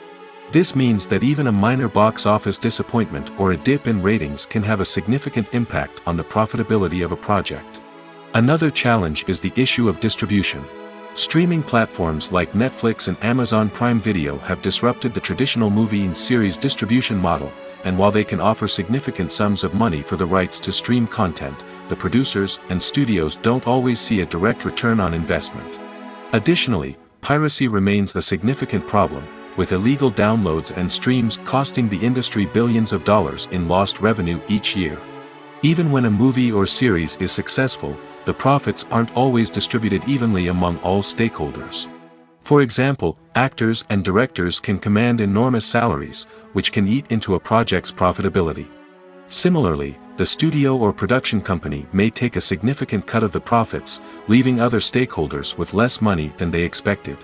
This means that even a minor box office disappointment or a dip in ratings can have a significant impact on the profitability of a project. Another challenge is the issue of distribution. Streaming platforms like Netflix and Amazon Prime Video have disrupted the traditional movie and series distribution model, and while they can offer significant sums of money for the rights to stream content, the producers and studios don't always see a direct return on investment. Additionally, piracy remains a significant problem, with illegal downloads and streams costing the industry billions of dollars in lost revenue each year. Even when a movie or series is successful, the profits aren't always distributed evenly among all stakeholders. For example, actors and directors can command enormous salaries, which can eat into a project's profitability. Similarly, the studio or production company may take a significant cut of the profits, leaving other stakeholders with less money than they expected.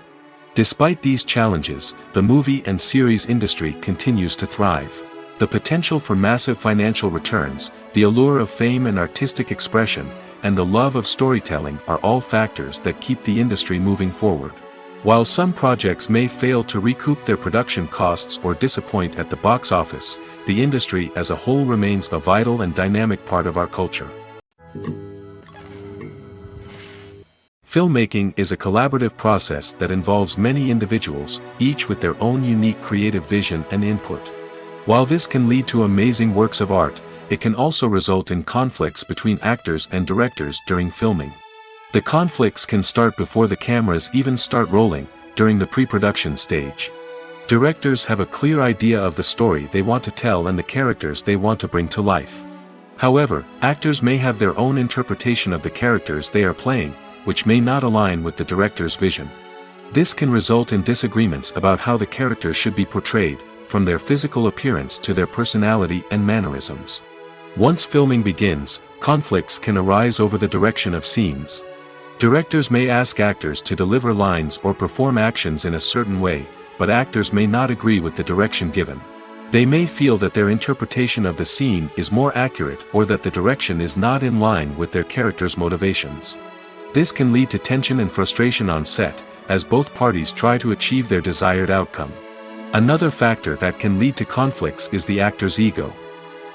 Despite these challenges, the movie and series industry continues to thrive. The potential for massive financial returns, the allure of fame and artistic expression, and the love of storytelling are all factors that keep the industry moving forward. While some projects may fail to recoup their production costs or disappoint at the box office, the industry as a whole remains a vital and dynamic part of our culture. Filmmaking is a collaborative process that involves many individuals, each with their own unique creative vision and input. While this can lead to amazing works of art, it can also result in conflicts between actors and directors during filming. The conflicts can start before the cameras even start rolling, during the pre-production stage. Directors have a clear idea of the story they want to tell and the characters they want to bring to life. However, actors may have their own interpretation of the characters they are playing, which may not align with the director's vision. This can result in disagreements about how the characters should be portrayed, from their physical appearance to their personality and mannerisms. Once filming begins, conflicts can arise over the direction of scenes. Directors may ask actors to deliver lines or perform actions in a certain way, but actors may not agree with the direction given. They may feel that their interpretation of the scene is more accurate or that the direction is not in line with their character's motivations. This can lead to tension and frustration on set, as both parties try to achieve their desired outcome. Another factor that can lead to conflicts is the actor's ego.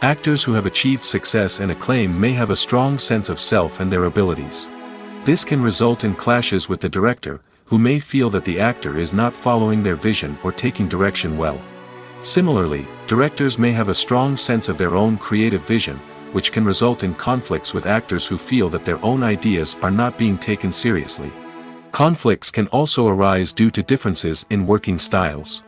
Actors who have achieved success and acclaim may have a strong sense of self and their abilities. This can result in clashes with the director, who may feel that the actor is not following their vision or taking direction well. Similarly, directors may have a strong sense of their own creative vision, which can result in conflicts with actors who feel that their own ideas are not being taken seriously. Conflicts can also arise due to differences in working styles.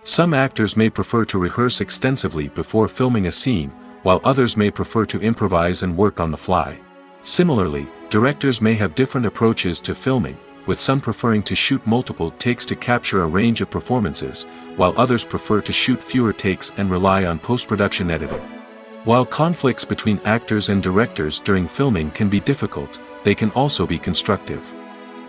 Some actors may prefer to rehearse extensively before filming a scene, while others may prefer to improvise and work on the fly. Similarly, directors may have different approaches to filming, with some preferring to shoot multiple takes to capture a range of performances, while others prefer to shoot fewer takes and rely on post-production editing. While conflicts between actors and directors during filming can be difficult, they can also be constructive.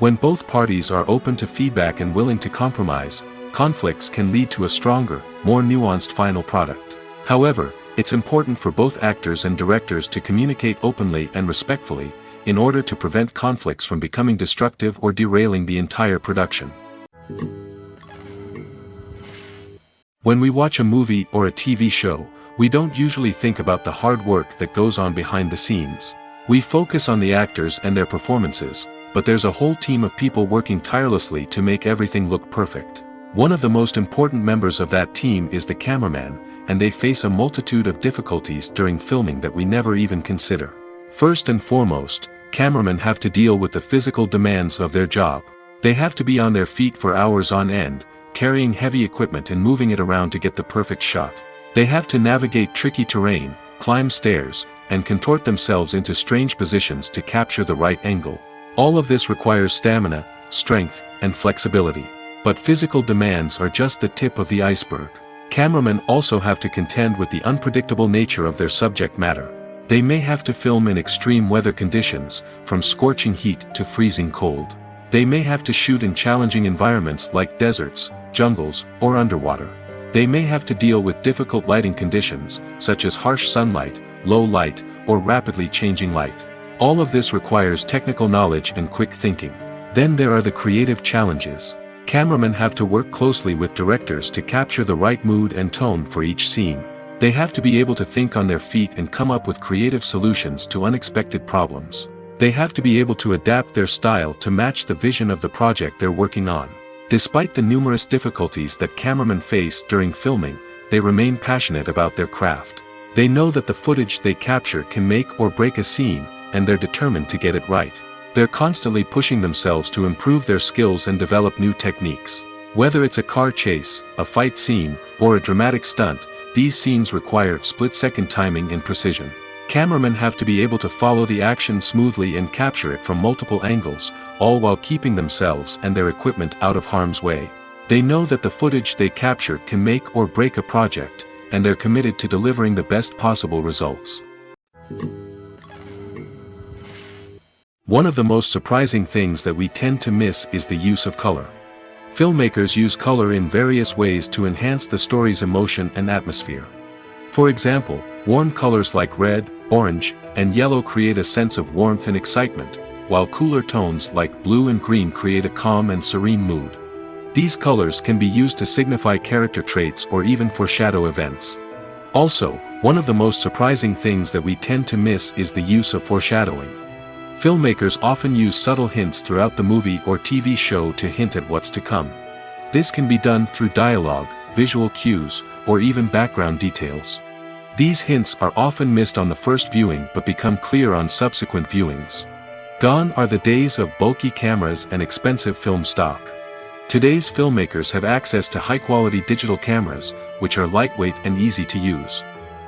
When both parties are open to feedback and willing to compromise, conflicts can lead to a stronger, more nuanced final product. However, it's important for both actors and directors to communicate openly and respectfully, in order to prevent conflicts from becoming destructive or derailing the entire production. When we watch a movie or a TV show, we don't usually think about the hard work that goes on behind the scenes. We focus on the actors and their performances, but there's a whole team of people working tirelessly to make everything look perfect. One of the most important members of that team is the cameraman, and they face a multitude of difficulties during filming that we never even consider. First and foremost, cameramen have to deal with the physical demands of their job. They have to be on their feet for hours on end, carrying heavy equipment and moving it around to get the perfect shot. They have to navigate tricky terrain, climb stairs, and contort themselves into strange positions to capture the right angle. All of this requires stamina, strength, and flexibility. But physical demands are just the tip of the iceberg. Cameramen also have to contend with the unpredictable nature of their subject matter. They may have to film in extreme weather conditions, from scorching heat to freezing cold. They may have to shoot in challenging environments like deserts, jungles, or underwater. They may have to deal with difficult lighting conditions, such as harsh sunlight, low light, or rapidly changing light. All of this requires technical knowledge and quick thinking. Then there are the creative challenges. Cameramen have to work closely with directors to capture the right mood and tone for each scene. They have to be able to think on their feet and come up with creative solutions to unexpected problems. They have to be able to adapt their style to match the vision of the project they're working on. Despite the numerous difficulties that cameramen face during filming, they remain passionate about their craft. They know that the footage they capture can make or break a scene, and they're determined to get it right. They're constantly pushing themselves to improve their skills and develop new techniques. Whether it's a car chase, a fight scene, or a dramatic stunt, these scenes require split-second timing and precision. Cameramen have to be able to follow the action smoothly and capture it from multiple angles, all while keeping themselves and their equipment out of harm's way. They know that the footage they capture can make or break a project, and they're committed to delivering the best possible results. One of the most surprising things that we tend to miss is the use of color. Filmmakers use color in various ways to enhance the story's emotion and atmosphere. For example, warm colors like red, orange, and yellow create a sense of warmth and excitement, while cooler tones like blue and green create a calm and serene mood. These colors can be used to signify character traits or even foreshadow events. Also, one of the most surprising things that we tend to miss is the use of foreshadowing. Filmmakers often use subtle hints throughout the movie or TV show to hint at what's to come. This can be done through dialogue, visual cues, or even background details. These hints are often missed on the first viewing but become clear on subsequent viewings. Gone are the days of bulky cameras and expensive film stock. Today's filmmakers have access to high-quality digital cameras, which are lightweight and easy to use.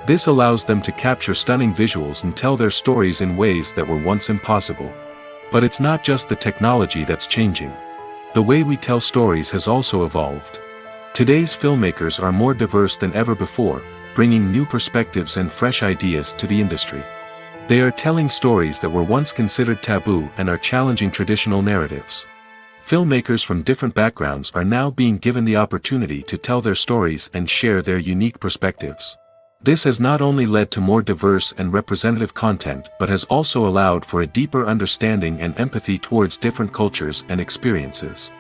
This allows them to capture stunning visuals and tell their stories in ways that were once impossible. But it's not just the technology that's changing. The way we tell stories has also evolved. Today's filmmakers are more diverse than ever before, bringing new perspectives and fresh ideas to the industry. They are telling stories that were once considered taboo and are challenging traditional narratives. Filmmakers from different backgrounds are now being given the opportunity to tell their stories and share their unique perspectives. This has not only led to more diverse and representative content but has also allowed for a deeper understanding and empathy towards different cultures and experiences.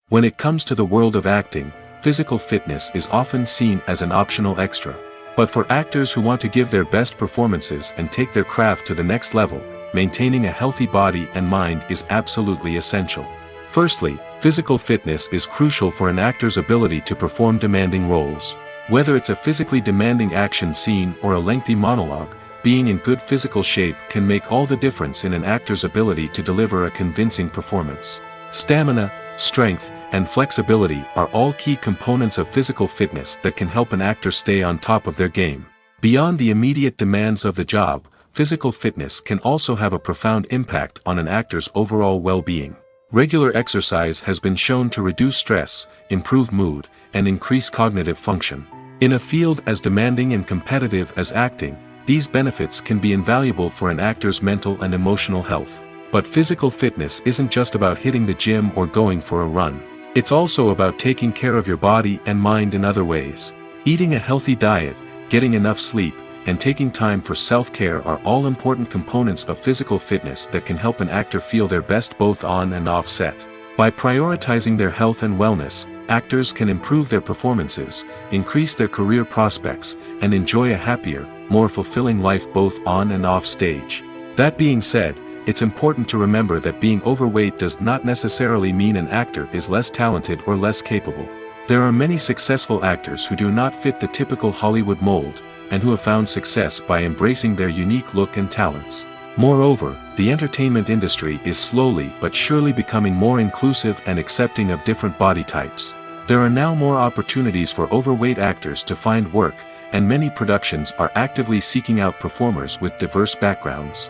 When it comes to the world of acting, physical fitness is often seen as an optional extra. But for actors who want to give their best performances and take their craft to the next level, maintaining a healthy body and mind is absolutely essential. Firstly, physical fitness is crucial for an actor's ability to perform demanding roles. Whether it's a physically demanding action scene or a lengthy monologue, being in good physical shape can make all the difference in an actor's ability to deliver a convincing performance. Stamina, strength, and flexibility are all key components of physical fitness that can help an actor stay on top of their game. Beyond the immediate demands of the job, physical fitness can also have a profound impact on an actor's overall well-being. Regular exercise has been shown to reduce stress, improve mood, and increase cognitive function. In a field as demanding and competitive as acting, these benefits can be invaluable for an actor's mental and emotional health. But physical fitness isn't just about hitting the gym or going for a run. It's also about taking care of your body and mind in other ways. Eating a healthy diet, getting enough sleep, and taking time for self-care are all important components of physical fitness that can help an actor feel their best both on and off set. By prioritizing their health and wellness, actors can improve their performances, increase their career prospects, and enjoy a happier, more fulfilling life both on and off stage. That being said, it's important to remember that being overweight does not necessarily mean an actor is less talented or less capable. There are many successful actors who do not fit the typical Hollywood mold, and who have found success by embracing their unique look and talents. Moreover, the entertainment industry is slowly but surely becoming more inclusive and accepting of different body types. There are now more opportunities for overweight actors to find work, and many productions are actively seeking out performers with diverse backgrounds.